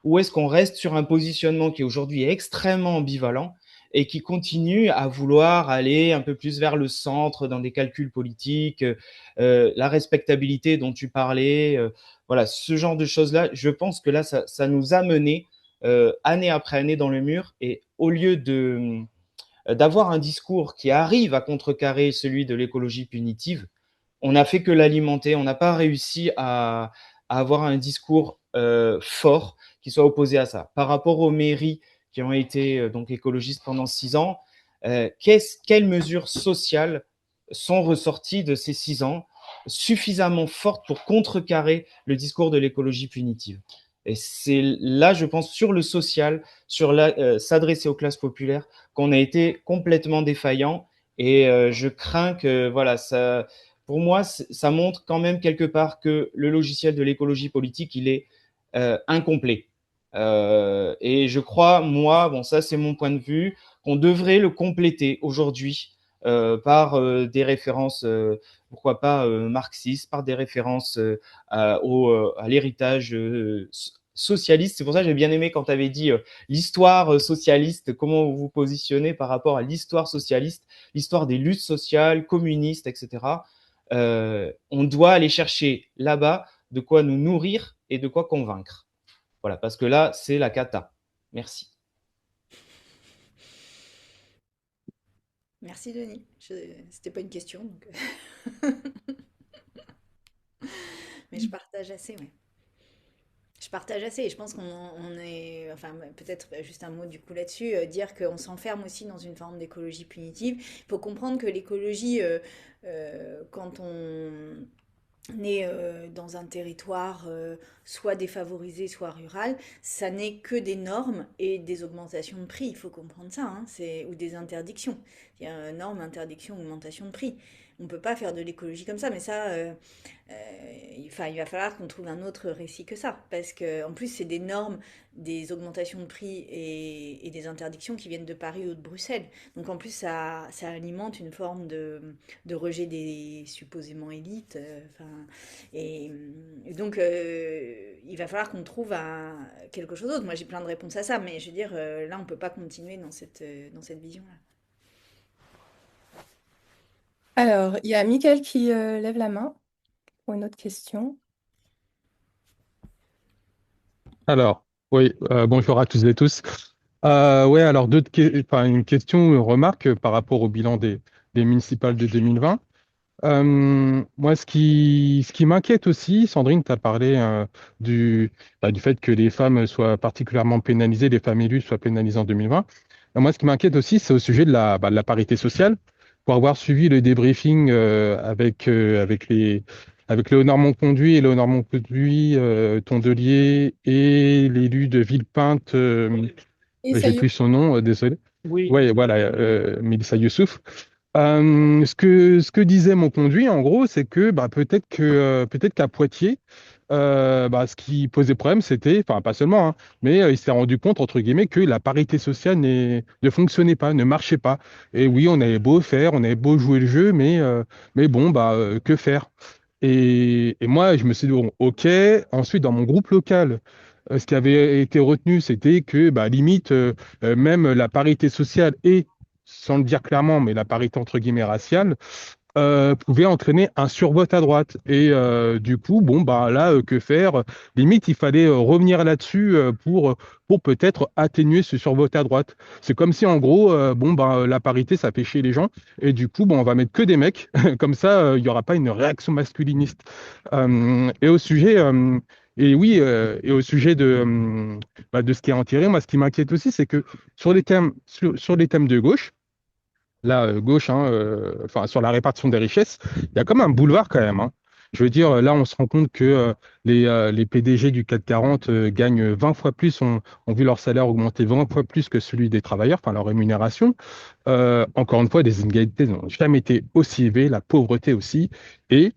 ou est-ce qu'on reste sur un positionnement qui aujourd'hui est extrêmement ambivalent et qui continue à vouloir aller un peu plus vers le centre dans des calculs politiques, la respectabilité dont tu parlais, voilà, ce genre de choses-là. Je pense que là, ça nous a mené année après année dans le mur, et au lieu d'avoir un discours qui arrive à contrecarrer celui de l'écologie punitive, on n'a fait que l'alimenter. On n'a pas réussi à avoir un discours fort qui soit opposé à ça. Par rapport aux mairies qui ont été donc écologistes pendant 6 ans, quelles mesures sociales sont ressorties de ces 6 ans suffisamment fortes pour contrecarrer le discours de l'écologie punitive? Et c'est là, je pense, sur le social, sur s'adresser aux classes populaires, qu'on a été complètement défaillant. Et je crains que, voilà, ça, pour moi, ça montre quand même quelque part que le logiciel de l'écologie politique, il est incomplet. Et je crois, moi, bon, ça c'est mon point de vue, qu'on devrait le compléter aujourd'hui par des références, pourquoi pas marxistes, par des références à l'héritage socialiste. C'est pour ça que j'ai bien aimé quand tu avais dit l'histoire socialiste, comment vous vous positionnez par rapport à l'histoire socialiste, l'histoire des luttes sociales, communistes, etc. On doit aller chercher là-bas de quoi nous nourrir et de quoi convaincre. Voilà, parce que là, c'est la cata. Merci. Merci Denis. C'était pas une question, donc... mais je partage assez, ouais. Je partage assez et je pense qu'on est, enfin peut-être juste un mot du coup là-dessus, dire qu'on s'enferme aussi dans une forme d'écologie punitive. Il faut comprendre que l'écologie, quand on est dans un territoire soit défavorisé, soit rural, ça n'est que des normes et des augmentations de prix. Il faut comprendre ça, hein, ou des interdictions. Il y a normes, interdictions, augmentation de prix. On ne peut pas faire de l'écologie comme ça, mais ça, enfin, il va falloir qu'on trouve un autre récit que ça. Parce que, en plus, c'est des normes, des augmentations de prix et des interdictions qui viennent de Paris ou de Bruxelles. Donc, en plus, ça alimente une forme de rejet des supposément élites. Enfin, et donc, il va falloir qu'on trouve quelque chose d'autre. Moi, j'ai plein de réponses à ça, mais je veux dire, là, on ne peut pas continuer dans cette vision-là. Alors, il y a Mickaël qui lève la main pour une autre question. Alors, oui, bonjour à tous et tous. Ouais, alors enfin, une question, une remarque par rapport au bilan des municipales de 2020. Moi, ce qui m'inquiète aussi, Sandrine, tu as parlé du fait que les femmes soient particulièrement pénalisées, les femmes élues soient pénalisées en 2020. Moi, ce qui m'inquiète aussi, c'est au sujet de la parité sociale. Pour avoir suivi le débriefing avec Léonard Monconduit et Léonard Monconduit, Tondelier et l'élu de Villepinte, Et ça j'ai y est. plus son nom, désolé. Oui. Ouais, voilà, Mélissa Youssouf. Ce que disait mon conduit, en gros, c'est que bah, peut-être qu'à Poitiers, bah, ce qui posait problème, c'était, enfin pas seulement, hein, mais il s'est rendu compte, entre guillemets, que la parité sociale ne fonctionnait pas, ne marchait pas. Et oui, on avait beau faire, on avait beau jouer le jeu, mais bon, bah, que faire? Et moi, je me suis dit, bon, OK. Ensuite, dans mon groupe local, ce qui avait été retenu, c'était que, bah, limite, même la parité sociale et, sans le dire clairement, mais la parité entre guillemets raciale, pouvait entraîner un survote à droite. Et du coup, bon, bah là, que faire? Limite, il fallait revenir là-dessus pour peut-être atténuer ce survote à droite. C'est comme si, en gros, bon, bah, la parité, ça fait chier les gens. Et du coup, bon, on va mettre que des mecs. Comme ça, il n'y aura pas une réaction masculiniste. Et au sujet. Et oui, et au sujet de ce qui est en tiré, moi, ce qui m'inquiète aussi, c'est que sur les thèmes de gauche, là, gauche, hein, enfin, sur la répartition des richesses, il y a comme un boulevard quand même, hein. Je veux dire, là, on se rend compte que les PDG du CAC 40 gagnent 20 fois plus, ont vu leur salaire augmenter 20 fois plus que celui des travailleurs, enfin leur rémunération. Encore une fois, les inégalités n'ont jamais été aussi élevées, la pauvreté aussi, et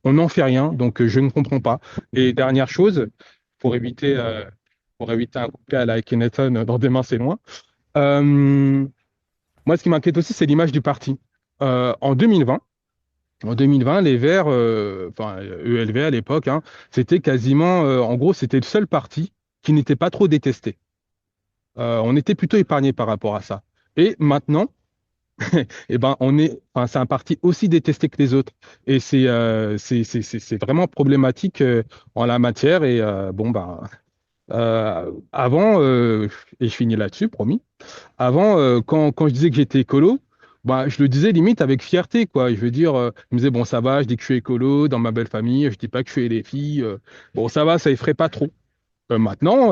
on n'en fait rien, donc je ne comprends pas. Et dernière chose, pour éviter, euh, pour éviter un couplet à la Akhenaton dans Demain c'est loin, euh, moi, ce qui m'inquiète aussi, c'est l'image du parti. En 2020, les Verts, enfin ELV à l'époque, hein, c'était quasiment, en gros, c'était le seul parti qui n'était pas trop détesté. On était plutôt épargné par rapport à ça. Et maintenant, eh ben, enfin, c'est un parti aussi détesté que les autres. Et c'est vraiment problématique en la matière. Et bon, bah, avant, et je finis là-dessus, promis. Avant, quand je disais que j'étais écolo, bah, je le disais limite avec fierté, quoi. Je veux dire, je me disais, bon, ça va, je dis que je suis écolo dans ma belle famille, je dis pas que je suis les filles. Bon, ça va, ça effraie pas trop. Maintenant,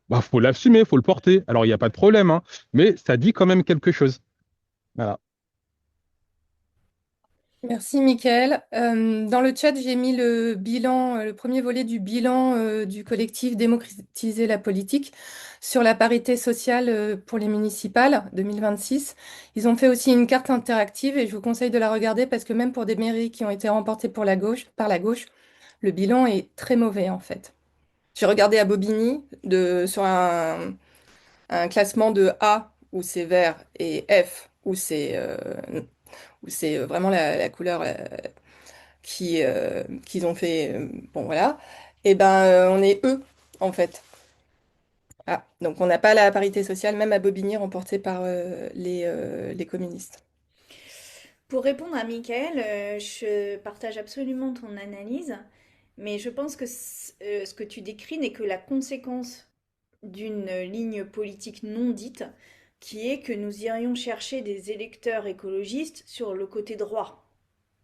bah, faut l'assumer, faut le porter. Alors, il n'y a pas de problème, hein, mais ça dit quand même quelque chose. Voilà. Merci, Mickaël. Dans le chat, j'ai mis le bilan, le premier volet du bilan du collectif Démocratiser la politique sur la parité sociale pour les municipales 2026. Ils ont fait aussi une carte interactive et je vous conseille de la regarder parce que même pour des mairies qui ont été remportées par la gauche, le bilan est très mauvais en fait. J'ai regardé à Bobigny sur un classement de A où c'est vert et F où c'est vraiment la couleur qu'ils ont fait. Bon, voilà. Et ben, on est eux, en fait. Ah, donc on n'a pas la parité sociale, même à Bobigny, remportée par les communistes. Pour répondre à Michael, je partage absolument ton analyse, mais je pense que ce que tu décris n'est que la conséquence d'une ligne politique non dite, qui est que nous irions chercher des électeurs écologistes sur le côté droit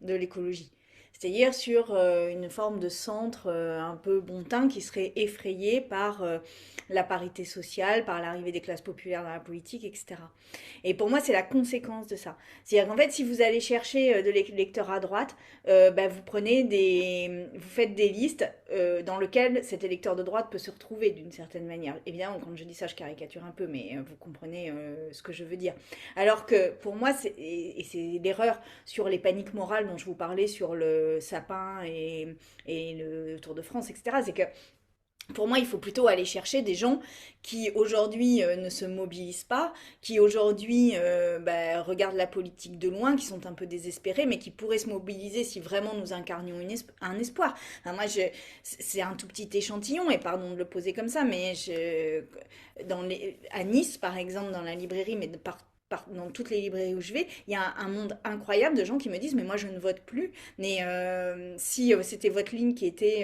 de l'écologie. C'est-à-dire sur une forme de centre un peu bontin qui serait effrayé par la parité sociale, par l'arrivée des classes populaires dans la politique, etc. Et pour moi, c'est la conséquence de ça. C'est-à-dire qu'en fait, si vous allez chercher de l'électeur à droite, bah, vous faites des listes dans lesquelles cet électeur de droite peut se retrouver d'une certaine manière. Évidemment, quand je dis ça, je caricature un peu, mais vous comprenez ce que je veux dire. Alors que pour moi, et c'est l'erreur sur les paniques morales dont je vous parlais sur le sapin et le Tour de France, etc. C'est que pour moi, il faut plutôt aller chercher des gens qui aujourd'hui ne se mobilisent pas, qui aujourd'hui regardent la politique de loin, qui sont un peu désespérés, mais qui pourraient se mobiliser si vraiment nous incarnions un espoir. Enfin, c'est un tout petit échantillon, et pardon de le poser comme ça, mais à Nice, par exemple, dans la librairie, mais dans toutes les librairies où je vais, il y a un monde incroyable de gens qui me disent mais moi je ne vote plus, mais si c'était votre ligne qui était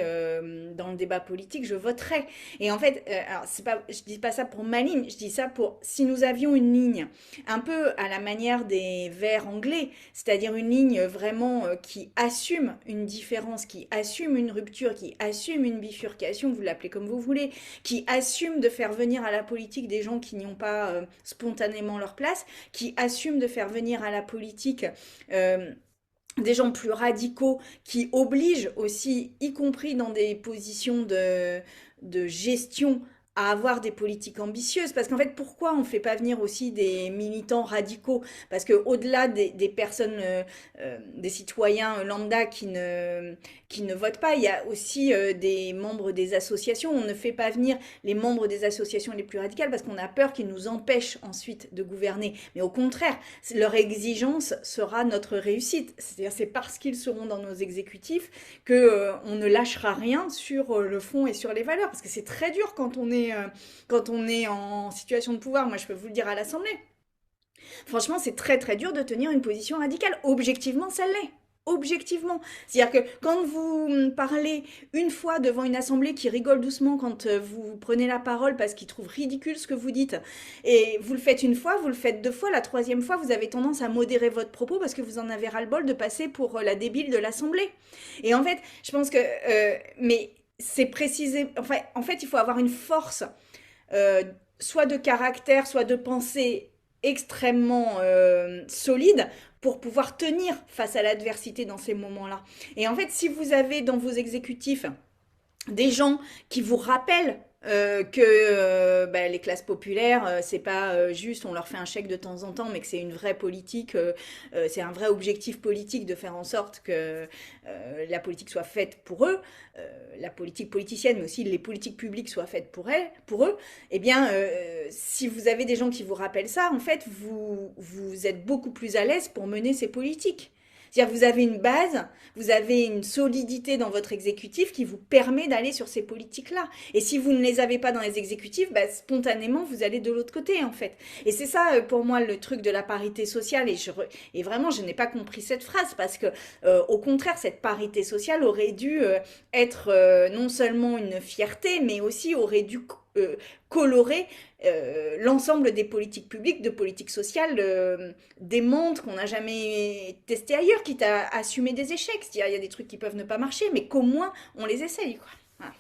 dans le débat politique, je voterais. Et en fait, alors c'est pas, je dis pas ça pour ma ligne, je dis ça pour si nous avions une ligne un peu à la manière des Verts anglais, c'est-à-dire une ligne vraiment qui assume une différence, qui assume une rupture, qui assume une bifurcation, vous l'appelez comme vous voulez, qui assume de faire venir à la politique des gens qui n'y ont pas spontanément leur place, qui assument de faire venir à la politique des gens plus radicaux, qui obligent aussi, y compris dans des positions de gestion, à avoir des politiques ambitieuses. Parce qu'en fait, pourquoi on ne fait pas venir aussi des militants radicaux? Parce qu'au-delà des personnes, des citoyens lambda qui ne votent pas, il y a aussi des membres des associations. On ne fait pas venir les membres des associations les plus radicales parce qu'on a peur qu'ils nous empêchent ensuite de gouverner. Mais au contraire, leur exigence sera notre réussite. C'est-à-dire c'est parce qu'ils seront dans nos exécutifs que on ne lâchera rien sur le fond et sur les valeurs. Parce que c'est très dur quand on est en situation de pouvoir. Moi, je peux vous le dire à l'Assemblée. Franchement, c'est très très dur de tenir une position radicale. Objectivement, ça l'est. Objectivement. C'est-à-dire que quand vous parlez une fois devant une assemblée qui rigole doucement quand vous prenez la parole parce qu'ils trouvent ridicule ce que vous dites, et vous le faites une fois, vous le faites deux fois, la troisième fois, vous avez tendance à modérer votre propos parce que vous en avez ras-le-bol de passer pour la débile de l'assemblée. Et en fait, je pense que... mais c'est précisé... en fait, il faut avoir une force, euh, soit de caractère, soit de pensée extrêmement solide pour pouvoir tenir face à l'adversité dans ces moments-là. Et en fait, si vous avez dans vos exécutifs des gens qui vous rappellent que les classes populaires, c'est pas juste on leur fait un chèque de temps en temps, mais que c'est une vraie politique, c'est un vrai objectif politique de faire en sorte que la politique soit faite pour eux, la politique politicienne, mais aussi les politiques publiques soient faites pour eux, eh bien, si vous avez des gens qui vous rappellent ça, en fait, vous êtes beaucoup plus à l'aise pour mener ces politiques. C'est-à-dire que vous avez une base, vous avez une solidité dans votre exécutif qui vous permet d'aller sur ces politiques-là. Et si vous ne les avez pas dans les exécutifs, bah, spontanément, vous allez de l'autre côté, en fait. Et c'est ça, pour moi, le truc de la parité sociale. Et vraiment, je n'ai pas compris cette phrase parce que, au contraire, cette parité sociale aurait dû être non seulement une fierté, mais aussi aurait dû colorer l'ensemble des politiques publiques, de politiques sociales, des mondes qu'on n'a jamais testés ailleurs, quitte à assumer des échecs. C'est-à-dire, il y a des trucs qui peuvent ne pas marcher, mais qu'au moins on les essaye, quoi. Voilà.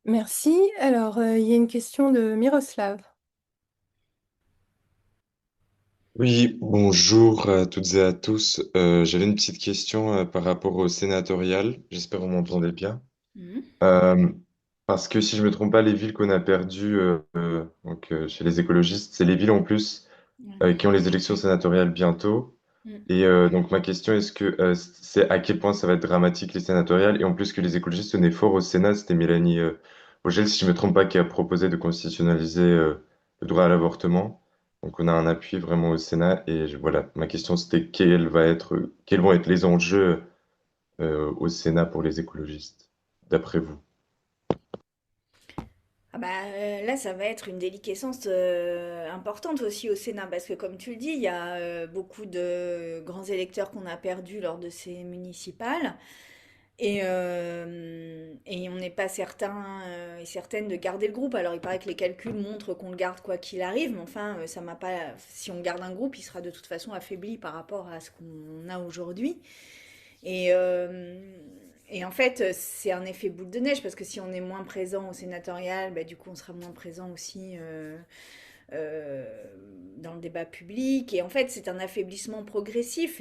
Merci. Alors, il y a une question de Miroslav. Oui, bonjour à toutes et à tous. J'avais une petite question par rapport au sénatorial. J'espère que vous m'entendez bien. Mhm. Euh, Parce que si je me trompe pas, les villes qu'on a perdues chez les écologistes, c'est les villes en plus Ouais. qui ont les élections sénatoriales bientôt. Mhm. Et donc ma question, est-ce que c'est à quel point ça va être dramatique les sénatoriales? Et en plus que les écologistes tenaient fort au Sénat, c'était Mélanie Vogel, si je me trompe pas, qui a proposé de constitutionnaliser le droit à l'avortement. Donc on a un appui vraiment au Sénat. Et voilà, ma question c'était quels vont être les enjeux au Sénat pour les écologistes, d'après vous? Ah bah, là, ça va être une déliquescence importante aussi au Sénat, parce que comme tu le dis, il y a beaucoup de grands électeurs qu'on a perdus lors de ces municipales. Et on n'est pas certain et certaine de garder le groupe. Alors il paraît que les calculs montrent qu'on le garde quoi qu'il arrive, mais enfin, ça m'a pas. Si on garde un groupe, il sera de toute façon affaibli par rapport à ce qu'on a aujourd'hui. Et, euh, et en fait, c'est un effet boule de neige parce que si on est moins présent au sénatorial, bah, du coup, on sera moins présent aussi euh, dans le débat public. Et en fait, c'est un affaiblissement progressif.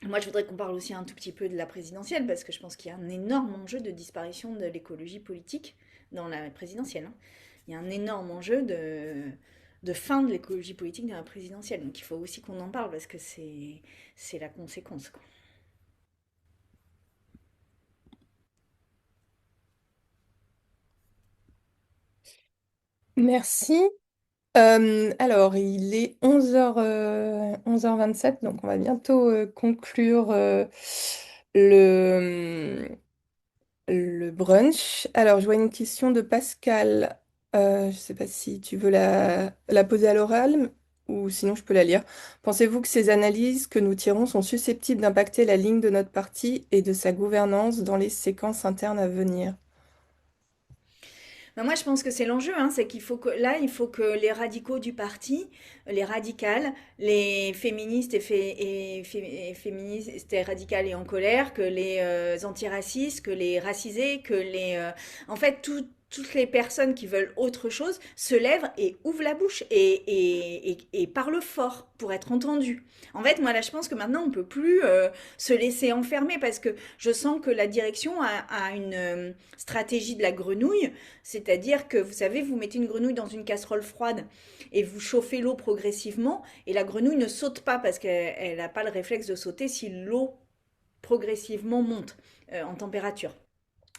Moi, je voudrais qu'on parle aussi un tout petit peu de la présidentielle, parce que je pense qu'il y a un énorme enjeu de disparition de l'écologie politique dans la présidentielle, hein. Il y a un énorme enjeu de fin de l'écologie politique dans la présidentielle. Donc il faut aussi qu'on en parle, parce que c'est la conséquence, quoi. Merci. Alors, il est 11h27, donc on va bientôt conclure le, le brunch. Alors, je vois une question de Pascal. Je ne sais pas si tu veux la poser à l'oral ou sinon je peux la lire. Pensez-vous que ces analyses que nous tirons sont susceptibles d'impacter la ligne de notre parti et de sa gouvernance dans les séquences internes à venir? Ben moi, je pense que c'est l'enjeu, hein, c'est qu'il faut que là, il faut que les radicaux du parti, les radicales, les féministes et féministes et radicales et en colère, que les antiracistes, que les racisés, en fait, toutes les personnes qui veulent autre chose se lèvent et ouvrent la bouche et parlent fort pour être entendus. En fait, moi là, je pense que maintenant, on peut plus se laisser enfermer parce que je sens que la direction a une stratégie de la grenouille, c'est-à-dire que, vous savez, vous mettez une grenouille dans une casserole froide et vous chauffez l'eau progressivement et la grenouille ne saute pas parce qu'elle n'a pas le réflexe de sauter si l'eau progressivement monte en température.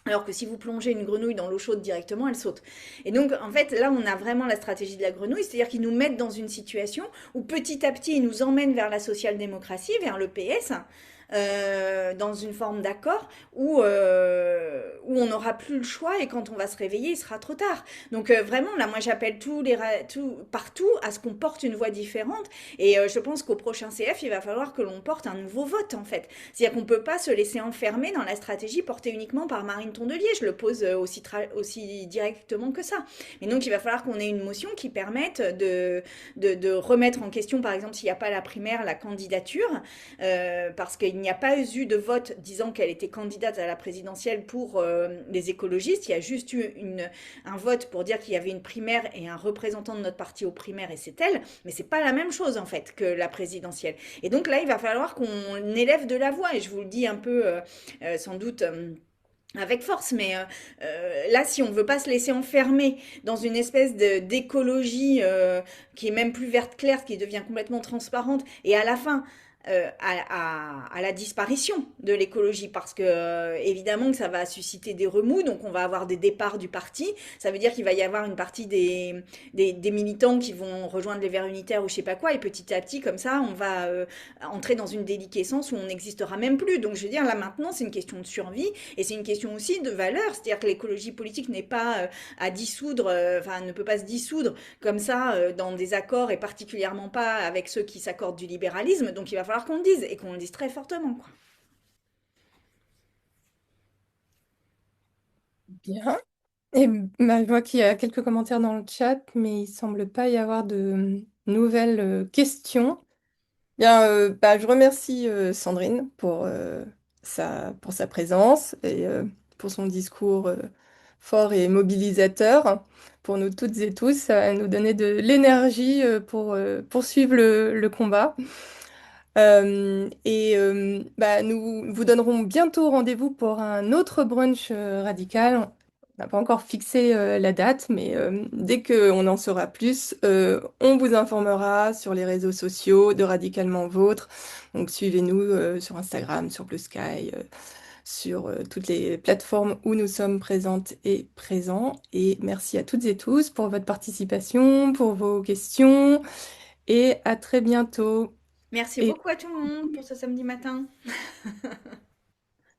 Alors que si vous plongez une grenouille dans l'eau chaude directement, elle saute. Et donc, en fait, là, on a vraiment la stratégie de la grenouille, c'est-à-dire qu'ils nous mettent dans une situation où petit à petit, ils nous emmènent vers la social-démocratie, vers le PS, dans une forme d'accord où on n'aura plus le choix et quand on va se réveiller, il sera trop tard. Donc vraiment, là, moi, j'appelle partout à ce qu'on porte une voix différente et je pense qu'au prochain CF, il va falloir que l'on porte un nouveau vote, en fait. C'est-à-dire qu'on ne peut pas se laisser enfermer dans la stratégie portée uniquement par Marine Tondelier. Je le pose aussi directement que ça. Mais donc, il va falloir qu'on ait une motion qui permette de remettre en question, par exemple, s'il n'y a pas la primaire, la candidature, parce qu'il n'y a pas eu de vote disant qu'elle était candidate à la présidentielle pour les écologistes. Il y a juste eu un vote pour dire qu'il y avait une primaire et un représentant de notre parti aux primaires et c'est elle. Mais c'est pas la même chose, en fait, que la présidentielle. Et donc là, il va falloir qu'on élève de la voix. Et je vous le dis un peu, sans doute avec force, mais là, si on veut pas se laisser enfermer dans une espèce d'écologie qui est même plus verte claire, qui devient complètement transparente, et à la fin à la disparition de l'écologie parce que évidemment que ça va susciter des remous, donc on va avoir des départs du parti. Ça veut dire qu'il va y avoir une partie des militants qui vont rejoindre les Verts unitaires ou je sais pas quoi, et petit à petit comme ça on va entrer dans une déliquescence où on n'existera même plus. Donc je veux dire là maintenant c'est une question de survie et c'est une question aussi de valeur, c'est-à-dire que l'écologie politique n'est pas à dissoudre, enfin ne peut pas se dissoudre comme ça dans des accords et particulièrement pas avec ceux qui s'accordent du libéralisme. Donc il va falloir qu'on le dise et qu'on le dise très fortement, quoi. Bien. Et bah, je vois qu'il y a quelques commentaires dans le chat, mais il semble pas y avoir de nouvelles questions. Bien, bah, je remercie Sandrine pour sa présence et pour son discours fort et mobilisateur pour nous toutes et tous. Ça va nous donner de l'énergie pour poursuivre le combat. Bah, nous vous donnerons bientôt rendez-vous pour un autre brunch radical. On n'a pas encore fixé la date, mais dès qu'on en saura plus, on vous informera sur les réseaux sociaux de Radicalement Vôtre. Donc suivez-nous sur Instagram, sur Blue Sky, sur toutes les plateformes où nous sommes présentes et présents. Et merci à toutes et tous pour votre participation, pour vos questions, et à très bientôt. Merci Et beaucoup à tout le monde pour ce samedi matin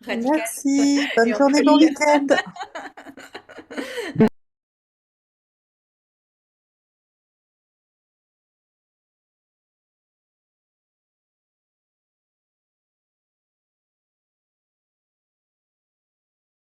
radical Merci. et Bonne en journée, bon folie. week-end.